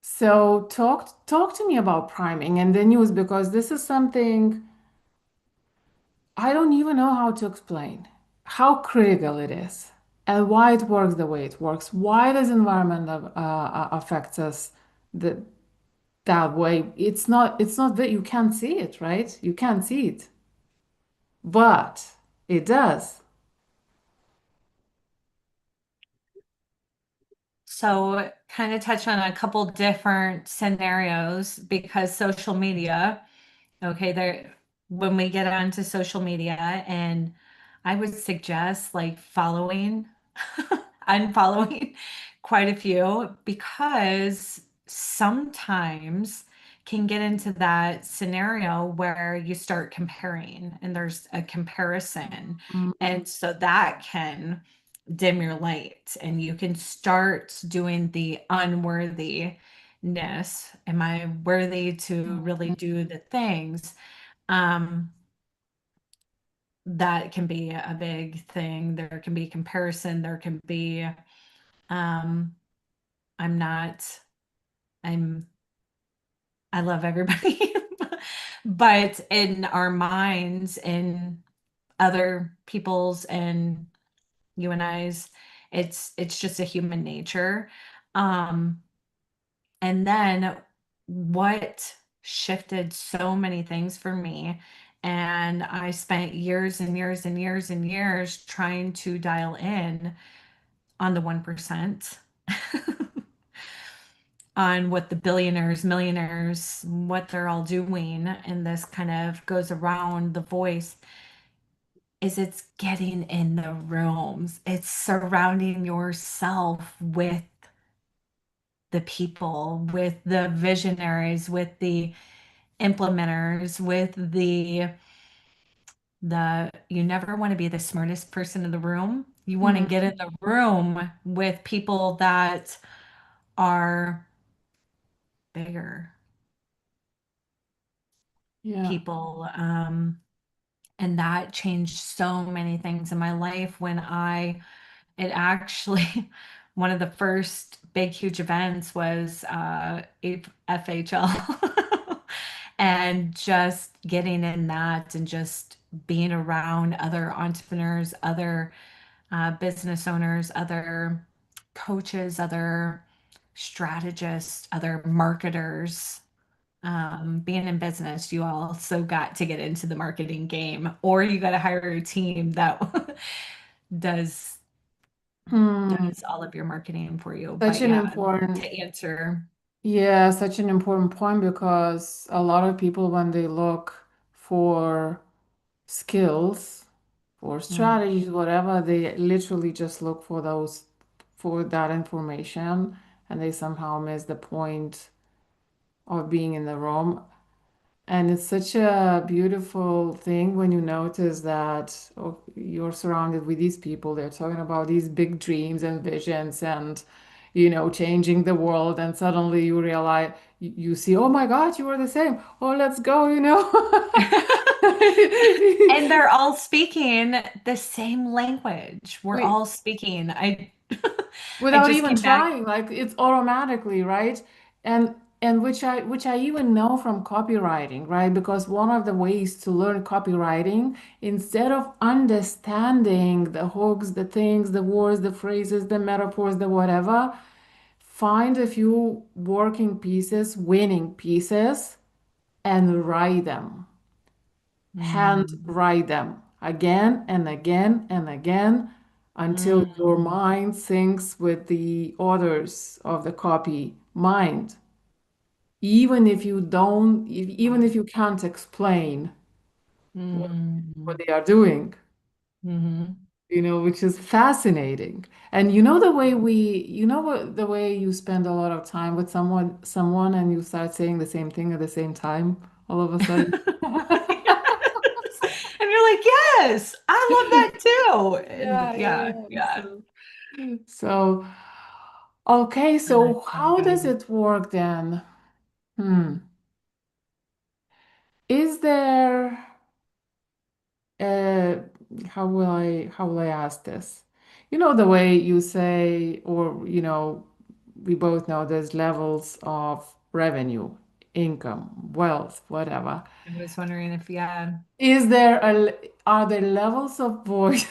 [SPEAKER 2] So talk to me about priming and the news because this is something I don't even know how to explain how critical it is and why it works the way it works. Why does environment affects us the, that way? It's not that you can't see it, right? You can't see it, but it does.
[SPEAKER 1] So, kind of touch on a couple different scenarios because social media, okay, there when we get onto social media, and I would suggest like following, unfollowing quite a few because sometimes can get into that scenario where you start comparing and there's a comparison.
[SPEAKER 2] Mm,
[SPEAKER 1] And so that can dim your light and you can start doing the unworthiness. Am I worthy to really do the things? Um, that can be a big thing. There can be comparison. There can be, um, I'm not, I'm, I love everybody. But in our minds, in other people's and you and I's, it's just a human nature. Um, And then what shifted so many things for me, and I spent years and years and years and years trying to dial in on the 1%, on what the billionaires, millionaires, what they're all doing, and this kind of goes around the voice, is it's getting in the rooms. It's surrounding yourself with the people, with the visionaries, with the implementers, with the you never want to be the smartest person in the room. You want to
[SPEAKER 2] mm,
[SPEAKER 1] get in the room with people that are bigger
[SPEAKER 2] yeah.
[SPEAKER 1] people. And that changed so many things in my life when it actually, one of the first big, huge events was FHL. And just getting in that and just being around other entrepreneurs, other business owners, other coaches, other strategists, other marketers. Being in business, you also got to get into the marketing game, or you got to hire a team that does
[SPEAKER 2] Hmm.
[SPEAKER 1] does all of your marketing for you.
[SPEAKER 2] Such
[SPEAKER 1] But
[SPEAKER 2] an
[SPEAKER 1] yeah,
[SPEAKER 2] important
[SPEAKER 1] to answer.
[SPEAKER 2] Yeah, such an important point because a lot of people, when they look for skills or
[SPEAKER 1] Mm.
[SPEAKER 2] strategies, whatever, they literally just look for those, for that information, and they somehow miss the point of being in the room. And it's such a beautiful thing when you notice that oh, you're surrounded with these people. They're talking about these big dreams and visions and, changing the world. And suddenly you realize, you see, oh my God, you are the same. Oh, let's go.
[SPEAKER 1] And they're all speaking the same language. We're
[SPEAKER 2] We,
[SPEAKER 1] all speaking. I I
[SPEAKER 2] without
[SPEAKER 1] just
[SPEAKER 2] even
[SPEAKER 1] came back.
[SPEAKER 2] trying, like it's automatically, right? And which I even know from copywriting, right? Because one of the ways to learn copywriting, instead of understanding the hooks, the things, the words, the phrases, the metaphors, the whatever, find a few working pieces, winning pieces, and write them. Hand
[SPEAKER 1] Mm,
[SPEAKER 2] write them again and again and again until your
[SPEAKER 1] mm,
[SPEAKER 2] mind syncs with the authors of the copy mind. Even if you can't explain what, what
[SPEAKER 1] mm,
[SPEAKER 2] they are doing,
[SPEAKER 1] mm.
[SPEAKER 2] which is fascinating. And the way you spend a lot of time with someone and you start saying the same thing at the same time all of a sudden.
[SPEAKER 1] Yes. And you're like, yes, I love that too. And
[SPEAKER 2] Yeah, yeah,
[SPEAKER 1] yeah,
[SPEAKER 2] yeah.
[SPEAKER 1] yeah.
[SPEAKER 2] So, okay, so
[SPEAKER 1] That's so
[SPEAKER 2] how does
[SPEAKER 1] good.
[SPEAKER 2] it work then? Hmm. Is there uh how will I ask this? The way you say, or we both know there's levels of revenue, income, wealth, whatever.
[SPEAKER 1] I was wondering if, yeah.
[SPEAKER 2] Are there levels of voice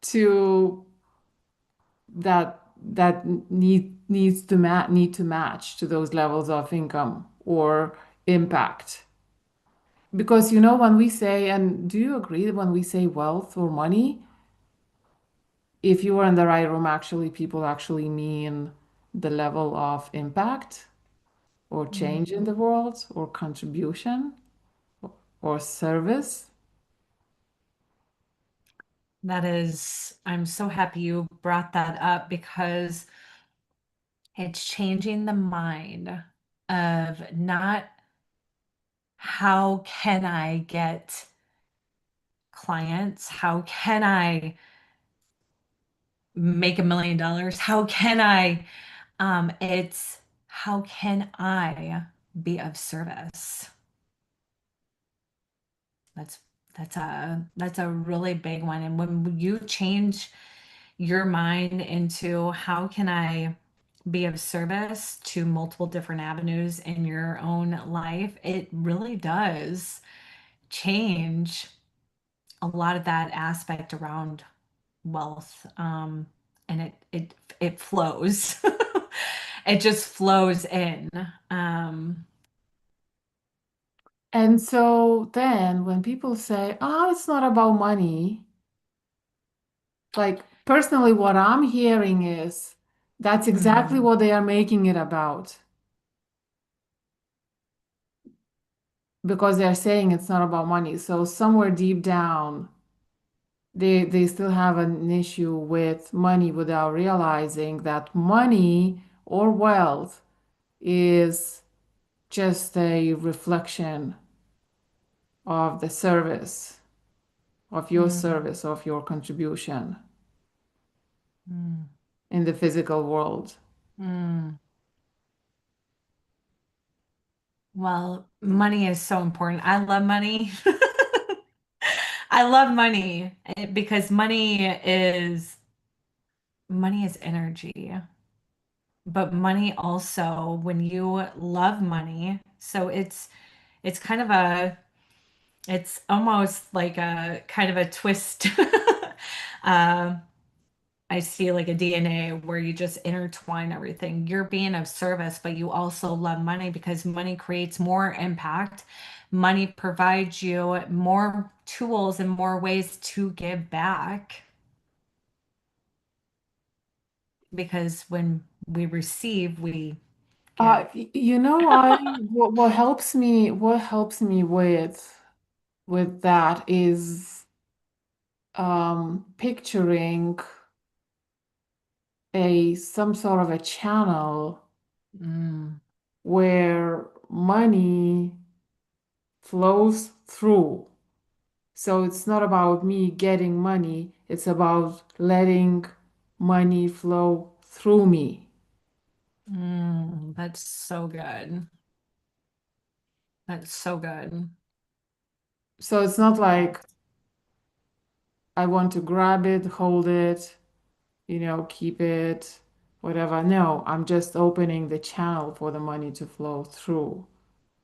[SPEAKER 2] to that need to match to those levels of income or impact? Because when we say, and do you agree that when we say wealth or money, if you are in the right room, actually people actually mean the level of impact or
[SPEAKER 1] Mm.
[SPEAKER 2] change in the world or contribution or service?
[SPEAKER 1] That is, I'm so happy you brought that up because it's changing the mind of not how can I get clients? How can I make $1 million? How can I? It's how can I be of service? That's that's a really big one. And when you change your mind into how can I be of service to multiple different avenues in your own life, it really does change a lot of that aspect around wealth. And it flows. It just flows in. Um,
[SPEAKER 2] And so then when people say, oh, it's not about money, like personally, what I'm hearing is that's exactly
[SPEAKER 1] mm,
[SPEAKER 2] what they are making it about because they're saying it's not about money. So somewhere deep down, they still have an issue with money without realizing that money or wealth is just a reflection of the
[SPEAKER 1] mm,
[SPEAKER 2] service, of your contribution
[SPEAKER 1] mm,
[SPEAKER 2] in the physical world.
[SPEAKER 1] mm. Well, money is so important. I love money. I love money because money is energy. But money also, when you love money, so it's kind of it's almost like a kind of a twist. Uh, I see like a DNA where you just intertwine everything. You're being of service, but you also love money because money creates more impact. Money provides you more tools and more ways to give back. Because when we receive, we
[SPEAKER 2] Uh,
[SPEAKER 1] give.
[SPEAKER 2] you know, what helps me with that is picturing a some sort of a channel
[SPEAKER 1] Mm,
[SPEAKER 2] where money flows through. So it's not about me getting money, it's about letting money flow through me.
[SPEAKER 1] that's so good. That's so good.
[SPEAKER 2] So it's not
[SPEAKER 1] Yeah.
[SPEAKER 2] like I want to grab it, hold it, keep it, whatever. No, I'm just opening the channel for the money to flow through.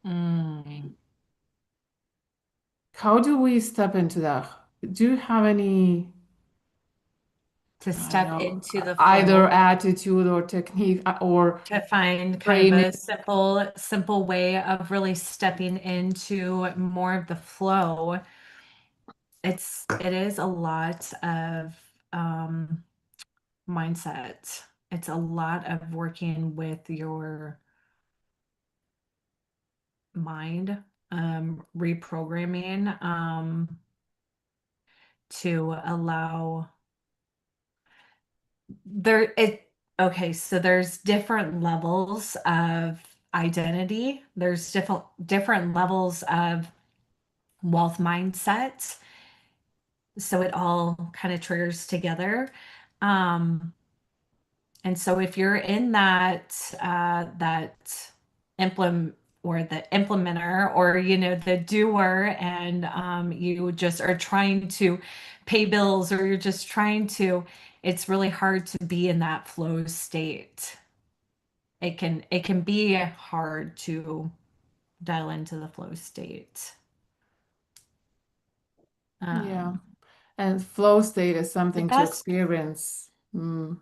[SPEAKER 1] Mm,
[SPEAKER 2] How do we step into that? Do you have any,
[SPEAKER 1] to
[SPEAKER 2] I don't
[SPEAKER 1] step
[SPEAKER 2] know,
[SPEAKER 1] into the
[SPEAKER 2] either
[SPEAKER 1] flow,
[SPEAKER 2] attitude or technique or
[SPEAKER 1] to find kind of
[SPEAKER 2] framing?
[SPEAKER 1] a simple way of really stepping into more of the flow. It is a lot of um mindset. It's a lot of working with your mind, reprogramming, to allow there it okay, so there's different levels of identity. There's different levels of wealth mindset. So it all kind of triggers together. Um, And so if you're in that implement or the implementer or the doer, and you just are trying to pay bills, or you're just trying to, it's really hard to be in that flow state. It can be hard to dial into the flow state.
[SPEAKER 2] Yeah.
[SPEAKER 1] Um,
[SPEAKER 2] And flow state is
[SPEAKER 1] the
[SPEAKER 2] something to
[SPEAKER 1] best
[SPEAKER 2] experience. Mm.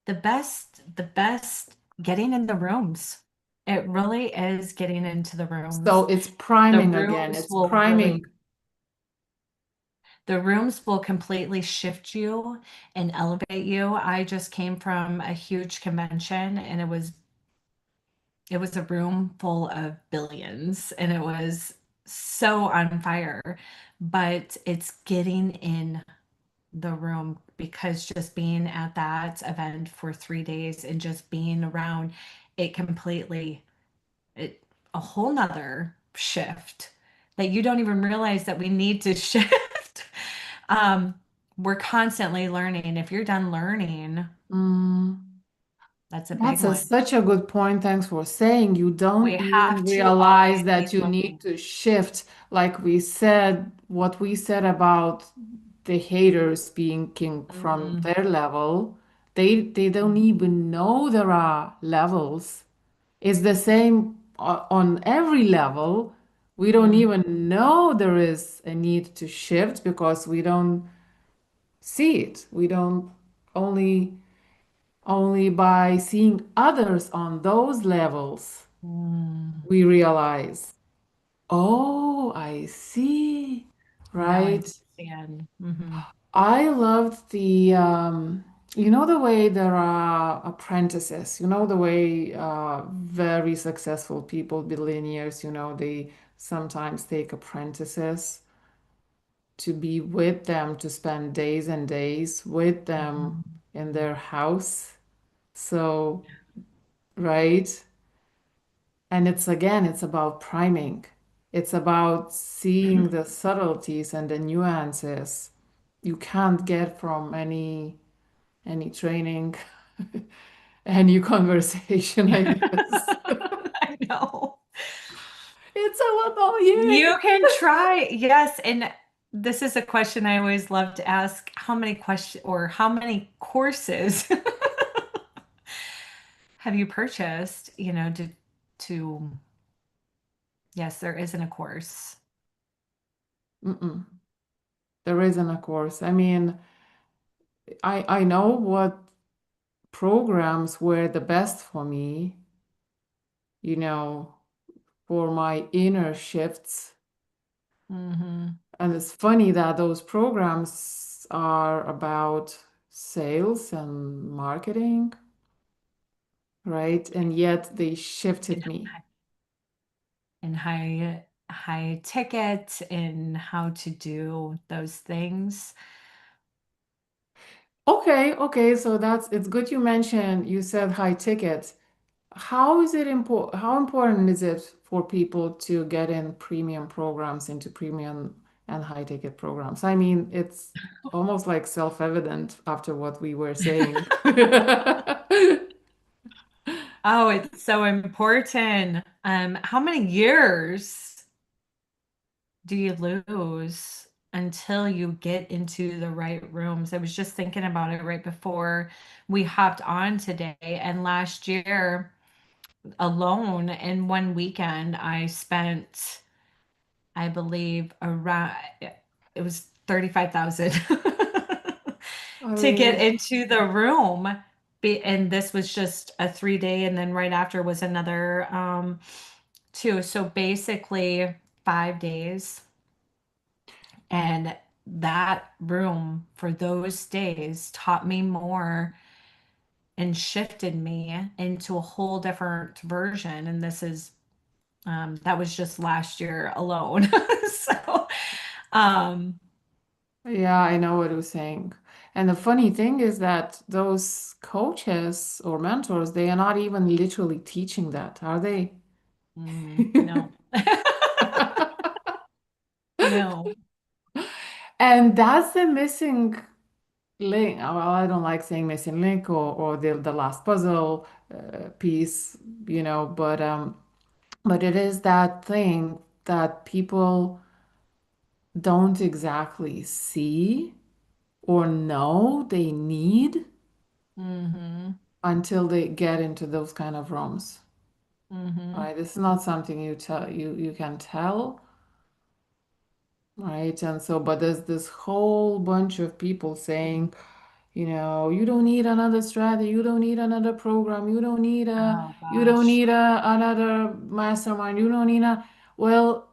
[SPEAKER 1] the best getting in the rooms. It really is getting into the
[SPEAKER 2] So
[SPEAKER 1] rooms.
[SPEAKER 2] it's
[SPEAKER 1] The
[SPEAKER 2] priming again.
[SPEAKER 1] rooms
[SPEAKER 2] It's
[SPEAKER 1] will
[SPEAKER 2] priming.
[SPEAKER 1] really, the rooms will completely shift you and elevate you. I just came from a huge convention, and it was a room full of billions, and it was so on fire. But it's getting in the room, because just being at that event for 3 days and just being around it completely, it a whole nother shift that you don't even realize that we need to shift. um we're constantly learning. If you're done learning,
[SPEAKER 2] Mm.
[SPEAKER 1] that's a big
[SPEAKER 2] That's
[SPEAKER 1] one.
[SPEAKER 2] such a good point. Thanks for saying. You
[SPEAKER 1] We
[SPEAKER 2] don't even
[SPEAKER 1] have to always
[SPEAKER 2] realize
[SPEAKER 1] be
[SPEAKER 2] that you need
[SPEAKER 1] looking.
[SPEAKER 2] to shift. Like we said, what we said about the haters being king from
[SPEAKER 1] Mm,
[SPEAKER 2] their level, they don't even know there are levels. It's the same on every level. We don't
[SPEAKER 1] mm,
[SPEAKER 2] even know there is a need to shift because we don't see it. We don't only by seeing others on those levels
[SPEAKER 1] mm.
[SPEAKER 2] we realize, oh, I see,
[SPEAKER 1] Now I
[SPEAKER 2] right?
[SPEAKER 1] understand. Hmm.
[SPEAKER 2] I loved the way there are apprentices, the way very successful people, billionaires, they sometimes take apprentices to be with them, to spend days and days with them
[SPEAKER 1] Hmm.
[SPEAKER 2] in their house. So, right? And it's about priming. It's about seeing the subtleties and the nuances you can't get from any training, any conversation, I guess.
[SPEAKER 1] I know.
[SPEAKER 2] It's all about you.
[SPEAKER 1] You can try, yes. And this is a question I always love to ask. How many questions or how many courses have you purchased, to, yes, there isn't a course.
[SPEAKER 2] Mm-mm. There isn't a course. I mean, I know what programs were the best for me, you know, for my inner shifts.
[SPEAKER 1] Hmm.
[SPEAKER 2] And it's funny that those programs are about sales and marketing. right? And yet they shifted
[SPEAKER 1] in,
[SPEAKER 2] me.
[SPEAKER 1] in high ticket in how to do those things.
[SPEAKER 2] Okay, okay, so that's it's good you mentioned you said high ticket. How is it important? How important is it for people to get in premium programs into premium and high ticket programs? I mean, it's almost like self-evident after what we were saying.
[SPEAKER 1] Oh, it's so important. How many years do you lose until you get into the right rooms? I was just thinking about it right before we hopped on today. And last year alone in one weekend, I spent, I believe, around it was 35,000
[SPEAKER 2] I
[SPEAKER 1] to get
[SPEAKER 2] mean,
[SPEAKER 1] into the room. And this was just a 3 day, and then right after was another two. So basically 5 days. And that room for those days taught me more and shifted me into a whole different version. And this is that was just last year alone. So, um,
[SPEAKER 2] yeah, I know what you're saying. And the funny thing is that those coaches or mentors, they are not even literally teaching that, are they?
[SPEAKER 1] no, no.
[SPEAKER 2] And that's the missing link. Well, I don't like saying missing link or the last puzzle piece, but it is that thing that people don't exactly see or know they need
[SPEAKER 1] Mm-hmm.
[SPEAKER 2] until they get into those kind of rooms.
[SPEAKER 1] Mm-hmm.
[SPEAKER 2] Right? This is not something you can tell, right? And so, but there's this whole bunch of people saying, you don't need another strategy, you don't need another program,
[SPEAKER 1] Oh
[SPEAKER 2] you don't
[SPEAKER 1] gosh.
[SPEAKER 2] need another mastermind, you don't need a well,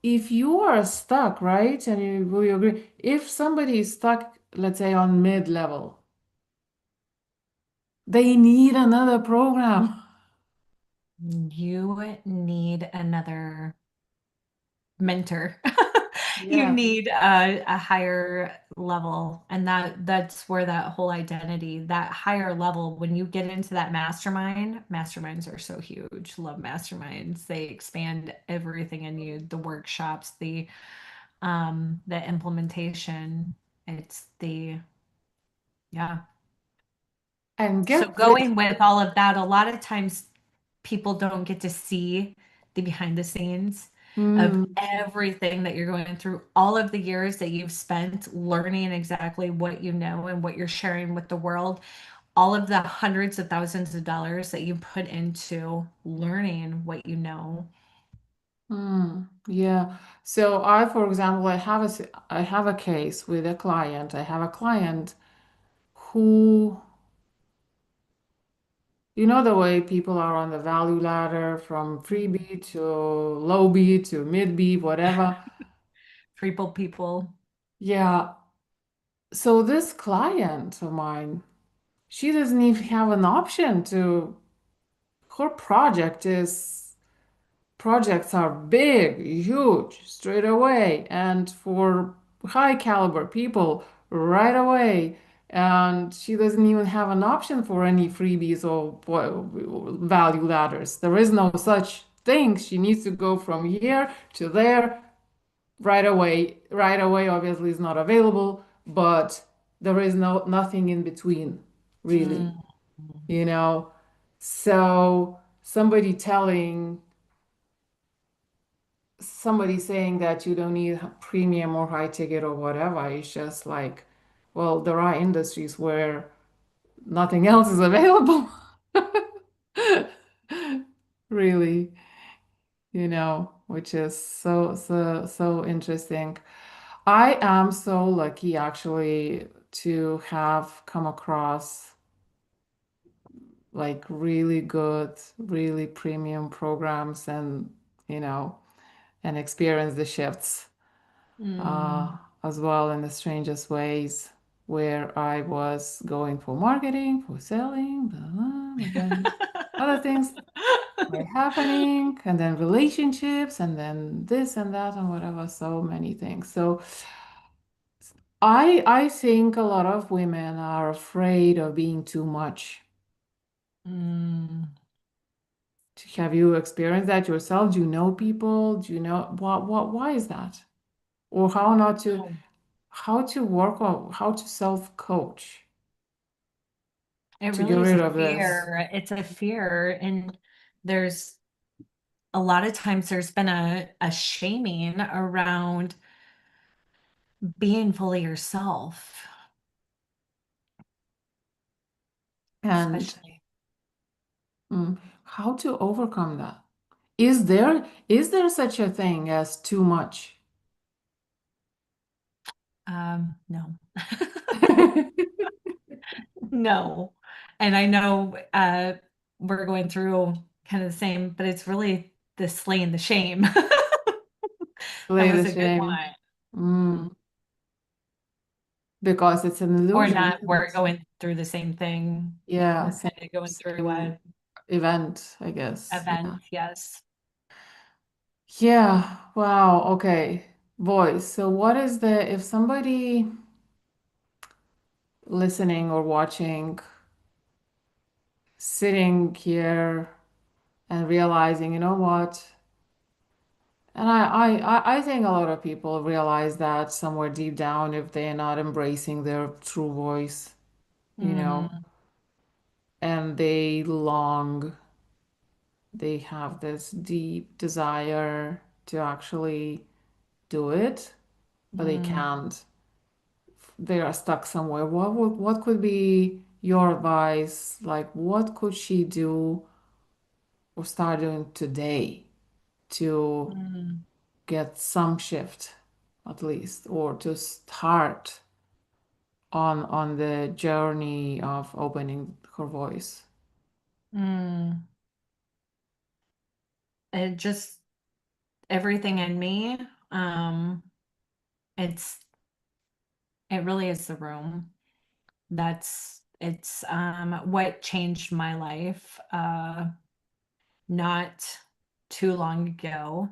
[SPEAKER 2] if you are stuck, right? And will you agree? If somebody is stuck, let's say on mid-level, they need another program.
[SPEAKER 1] You need another mentor. You
[SPEAKER 2] Yeah.
[SPEAKER 1] need a higher level, and that's where that whole identity, that higher level, when you get into that mastermind, masterminds are so huge. Love masterminds. They expand everything in you, the workshops, the implementation. It's the yeah.
[SPEAKER 2] And
[SPEAKER 1] So
[SPEAKER 2] get this.
[SPEAKER 1] going with all of that, a lot of times people don't get to see the behind the scenes of
[SPEAKER 2] Hmm.
[SPEAKER 1] everything that you're going through, all of the years that you've spent learning exactly what you know and what you're sharing with the world, all of the hundreds of thousands of dollars that you put into learning what you know.
[SPEAKER 2] Yeah. So for example, I have a case with a client. I have a client who, the way people are on the value ladder from freebie to low B to mid B, whatever.
[SPEAKER 1] Triple people.
[SPEAKER 2] Yeah. So this client of mine, she doesn't even have an option to, her projects are big, huge, straight away, and for high caliber people right away. And she doesn't even have an option for any freebies or value ladders. There is no such thing. She needs to go from here to there right away. Right away, obviously, is not available, but there is nothing in between, really,
[SPEAKER 1] Mm.
[SPEAKER 2] you know. So somebody saying that you don't need premium or high ticket or whatever, it's just like, well, there are industries where nothing else is available. Really, which is so interesting. I am so lucky actually to have come across like really good, really premium programs you know, and experience the shifts.
[SPEAKER 1] Mm.
[SPEAKER 2] As well in the strangest ways where I was going for marketing, for selling, blah, blah. and then other things are happening, and then relationships, and then this and that, and whatever, so many things. So I think a lot of women are afraid of being too much.
[SPEAKER 1] Mm.
[SPEAKER 2] Have you experienced that yourself? Do you know people? Do you know why is that? Or how to work on how to self-coach
[SPEAKER 1] It
[SPEAKER 2] to get
[SPEAKER 1] really is a
[SPEAKER 2] rid of this?
[SPEAKER 1] fear. It's a fear. And there's a lot of times there's been a shaming around being fully yourself,
[SPEAKER 2] And
[SPEAKER 1] especially.
[SPEAKER 2] how to overcome that? Is there such a thing as too much?
[SPEAKER 1] No. No. And I know we're going through kind of the same, but it's really the slaying the shame. That
[SPEAKER 2] Play
[SPEAKER 1] was
[SPEAKER 2] the
[SPEAKER 1] a good one.
[SPEAKER 2] shame. Mm, because it's an
[SPEAKER 1] Or
[SPEAKER 2] illusion,
[SPEAKER 1] not,
[SPEAKER 2] isn't
[SPEAKER 1] we're
[SPEAKER 2] it?
[SPEAKER 1] going through the same thing.
[SPEAKER 2] Yeah,
[SPEAKER 1] We're kind of going through
[SPEAKER 2] same
[SPEAKER 1] a
[SPEAKER 2] event, I guess. Yeah.
[SPEAKER 1] event, yes.
[SPEAKER 2] Yeah. Wow. Okay. Voice. So what is the, if somebody listening or watching, sitting here and realizing, you know what? And I think a lot of people realize that somewhere deep down if they're not embracing their true voice, you know,
[SPEAKER 1] Mm,
[SPEAKER 2] and they long, they have this deep desire to actually do it, but they
[SPEAKER 1] mm,
[SPEAKER 2] can't. They are stuck somewhere. What could be your advice? Like what could she do or start doing today to
[SPEAKER 1] mm,
[SPEAKER 2] get some shift at least, or to start on the journey of opening her voice?
[SPEAKER 1] mm. It just everything in me. Um, it's it really is the room. It's what changed my life not too long ago.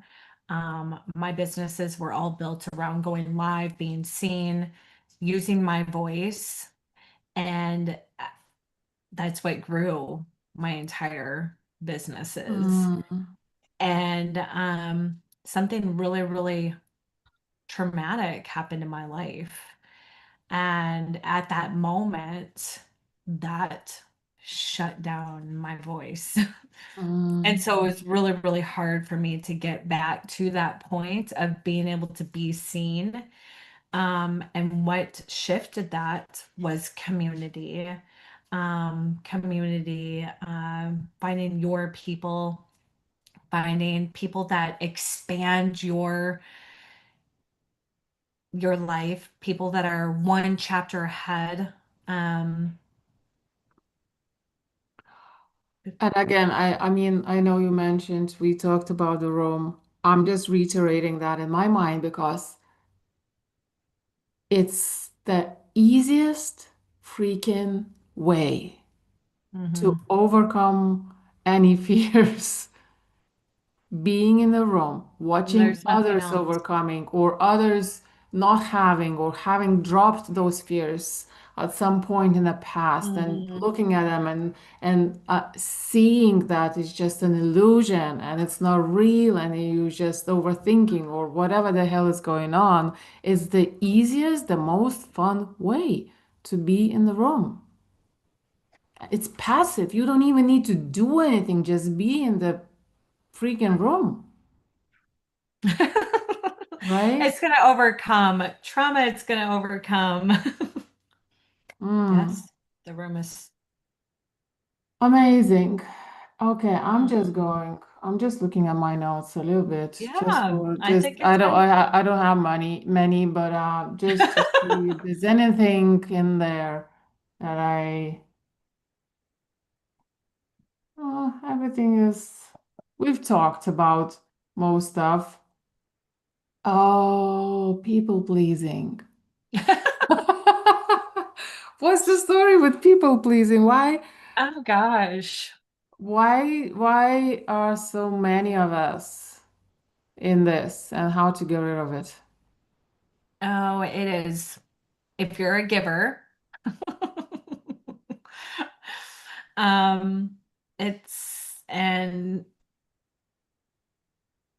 [SPEAKER 1] My businesses were all built around going live, being seen, using my voice, and that's what grew my entire businesses.
[SPEAKER 2] Mm,
[SPEAKER 1] And something really, really traumatic happened in my life. And at that moment, that shut down my voice. And
[SPEAKER 2] mm,
[SPEAKER 1] so it was really, really hard for me to get back to that point of being able to be seen. And what shifted that was community. Community, finding your people, finding people that expand your life, people that are one chapter ahead. Um,
[SPEAKER 2] and again, I mean, I know you mentioned we talked about the room. I'm just reiterating that in my mind because it's the easiest freaking way to
[SPEAKER 1] mhm.
[SPEAKER 2] overcome any fears. Being in the room, watching
[SPEAKER 1] There's nothing
[SPEAKER 2] others
[SPEAKER 1] else.
[SPEAKER 2] overcoming or others not having or having dropped those fears at some point in the past, and
[SPEAKER 1] Mhm.
[SPEAKER 2] looking at them and seeing that it's just an illusion and it's not real and you just overthinking or whatever the hell is going on is the easiest, the most fun way to be in the room. It's passive. You don't even need to do anything, just be in the freaking room, right?
[SPEAKER 1] It's going to overcome trauma. It's going to overcome.
[SPEAKER 2] Mm,
[SPEAKER 1] Yes, the room is.
[SPEAKER 2] amazing. Okay,
[SPEAKER 1] Mhm.
[SPEAKER 2] I'm just looking at my notes a little bit, just
[SPEAKER 1] Yeah,
[SPEAKER 2] for,
[SPEAKER 1] I
[SPEAKER 2] just,
[SPEAKER 1] think it's fine.
[SPEAKER 2] I don't have many, but just to see if there's anything in there that everything is, we've talked about most stuff. Oh, people pleasing. What's the story with people pleasing? Why?
[SPEAKER 1] Oh gosh.
[SPEAKER 2] Why are so many of us in this and how to get rid of it?
[SPEAKER 1] Oh, it is. If you're a giver, um, and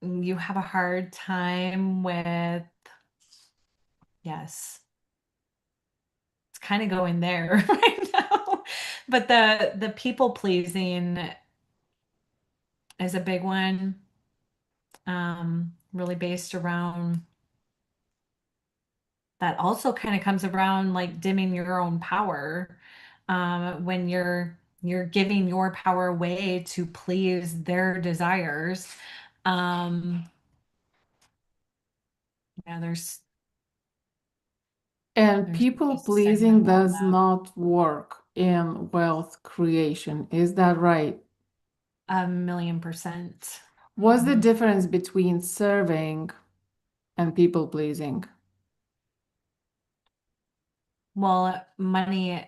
[SPEAKER 1] you have a hard time with, yes, it's kind of going there right now. But the people pleasing is a big one, really based around that also kind of comes around like dimming your own power, when you're giving your power away to please their desires. Um, yeah,
[SPEAKER 2] And
[SPEAKER 1] there's
[SPEAKER 2] people
[SPEAKER 1] just segment
[SPEAKER 2] pleasing
[SPEAKER 1] about
[SPEAKER 2] does
[SPEAKER 1] that.
[SPEAKER 2] not work in wealth creation. Is that right?
[SPEAKER 1] 1,000,000%.
[SPEAKER 2] What's the
[SPEAKER 1] Mhm.
[SPEAKER 2] difference between serving and people pleasing?
[SPEAKER 1] Well, money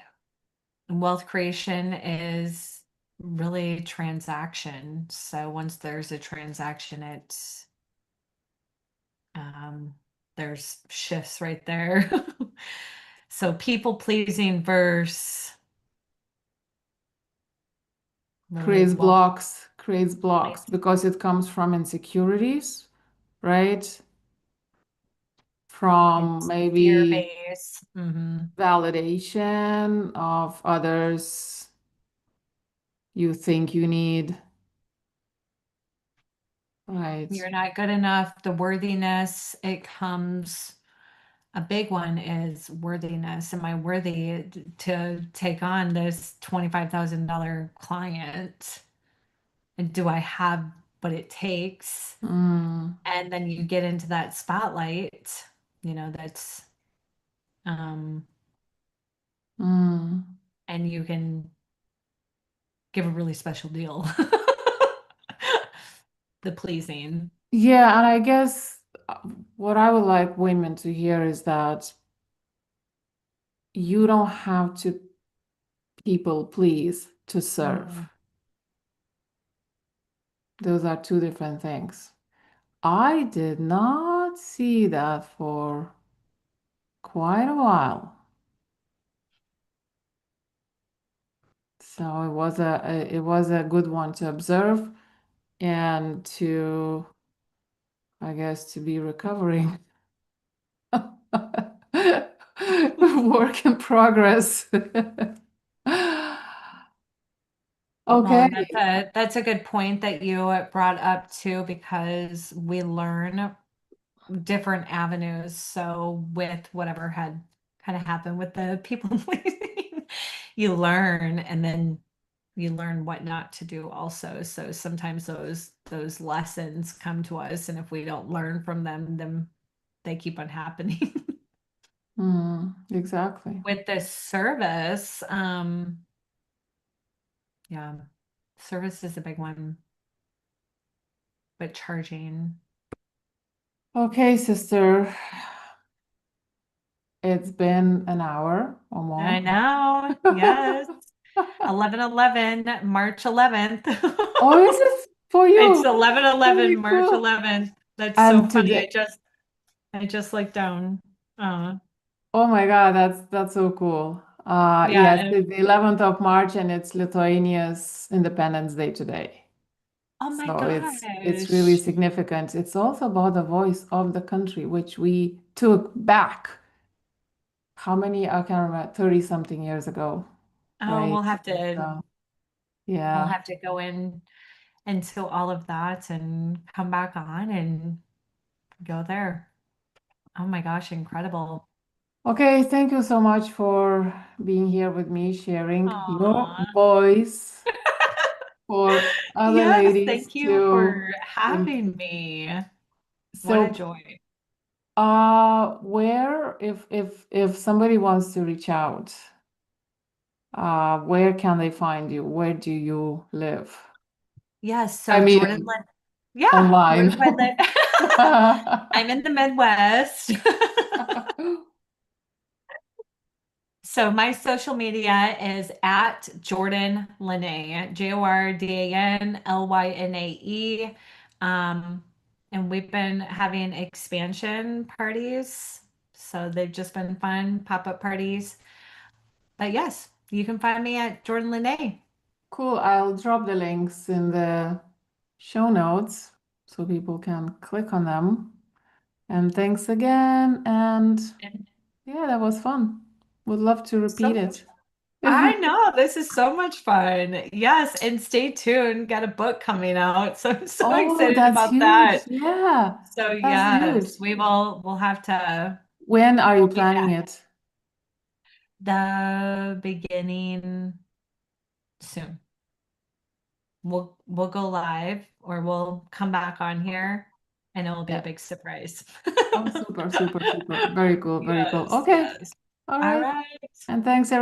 [SPEAKER 1] and wealth creation is really transaction. So once there's a transaction, um, there's shifts right there. So people pleasing versus really wealth.
[SPEAKER 2] Creates blocks because it comes from insecurities, right? From
[SPEAKER 1] It's fear
[SPEAKER 2] maybe
[SPEAKER 1] based. Hmm.
[SPEAKER 2] validation of others you think you need, right?
[SPEAKER 1] You're not good enough. The worthiness, it comes, a big one is worthiness. Am I worthy to take on this $25,000 client? And do I have what it takes?
[SPEAKER 2] Mm,
[SPEAKER 1] And then you get into that spotlight, that's, um,
[SPEAKER 2] mm.
[SPEAKER 1] and you can give a really special deal. The pleasing.
[SPEAKER 2] Yeah, and I guess what I would like women to hear is that you don't have to people please to serve.
[SPEAKER 1] Mm.
[SPEAKER 2] Those are two different things. I did not see that for quite a while. So it was a good one to observe and to, I guess, to be recovering. Work in progress.
[SPEAKER 1] Well,
[SPEAKER 2] Okay.
[SPEAKER 1] and that's a good point that you brought up too, because we learn different avenues. So with whatever had kind of happened with the people pleasing, you learn, and then you learn what not to do also. So sometimes those lessons come to us, and if we don't learn from them, then they keep on happening.
[SPEAKER 2] Exactly.
[SPEAKER 1] With this service, yeah, service is a big one, but charging.
[SPEAKER 2] Okay, sister. It's been an hour or
[SPEAKER 1] I
[SPEAKER 2] more.
[SPEAKER 1] know. Yes. 11/11, March 11th.
[SPEAKER 2] Oh, is it for
[SPEAKER 1] It's
[SPEAKER 2] you?
[SPEAKER 1] 11/11,
[SPEAKER 2] Very
[SPEAKER 1] March
[SPEAKER 2] cool.
[SPEAKER 1] 11th. That's so
[SPEAKER 2] And
[SPEAKER 1] funny.
[SPEAKER 2] today,
[SPEAKER 1] I just looked down.
[SPEAKER 2] oh my God, that's so cool.
[SPEAKER 1] Yeah.
[SPEAKER 2] Yes, it's the 11th of March and it's Lithuania's Independence Day today.
[SPEAKER 1] Oh my
[SPEAKER 2] So it's really
[SPEAKER 1] gosh.
[SPEAKER 2] significant. It's also about the voice of the country, which we took back. How many? I can't remember, 30 something years ago,
[SPEAKER 1] Oh,
[SPEAKER 2] right?
[SPEAKER 1] we'll have to
[SPEAKER 2] So,
[SPEAKER 1] we'll
[SPEAKER 2] yeah.
[SPEAKER 1] have to go into all of that and come back on and go there. Oh my gosh, incredible.
[SPEAKER 2] Okay, thank you so much for being here with me, sharing your
[SPEAKER 1] Aw.
[SPEAKER 2] voice for other
[SPEAKER 1] Yes,
[SPEAKER 2] ladies
[SPEAKER 1] thank you
[SPEAKER 2] to
[SPEAKER 1] for
[SPEAKER 2] imp-
[SPEAKER 1] having me. What a
[SPEAKER 2] so
[SPEAKER 1] joy.
[SPEAKER 2] where if somebody wants to reach out, where can they find you? Where do you live?
[SPEAKER 1] Yes,
[SPEAKER 2] I
[SPEAKER 1] so
[SPEAKER 2] mean
[SPEAKER 1] Jordan, yeah, where
[SPEAKER 2] online.
[SPEAKER 1] do I live? I'm in the Midwest. So my social media is at Jordan Lynae, JORDANLYNAE. Um, and we've been having expansion parties. So they've just been fun pop-up parties. But yes, you can find me at Jordan Lynae.
[SPEAKER 2] Cool. I'll drop the links in the show notes so people can click on them. And thanks again. And
[SPEAKER 1] And
[SPEAKER 2] yeah, that was fun. Would love to repeat
[SPEAKER 1] so
[SPEAKER 2] it.
[SPEAKER 1] I know this is so much fun. Yes, and stay tuned. Got a book coming out. So I'm so
[SPEAKER 2] Oh,
[SPEAKER 1] excited
[SPEAKER 2] that's
[SPEAKER 1] about
[SPEAKER 2] huge.
[SPEAKER 1] that.
[SPEAKER 2] Yeah,
[SPEAKER 1] So
[SPEAKER 2] that's huge.
[SPEAKER 1] yes, we'll have to
[SPEAKER 2] When are you
[SPEAKER 1] we'll be
[SPEAKER 2] planning it?
[SPEAKER 1] the beginning soon. We'll go live or we'll come back on here and it will be a
[SPEAKER 2] Yeah.
[SPEAKER 1] big surprise.
[SPEAKER 2] Oh, super, super, super. Very cool, very cool.
[SPEAKER 1] Yes,
[SPEAKER 2] Okay.
[SPEAKER 1] yes.
[SPEAKER 2] All
[SPEAKER 1] All
[SPEAKER 2] right.
[SPEAKER 1] right.
[SPEAKER 2] And thanks, everyone.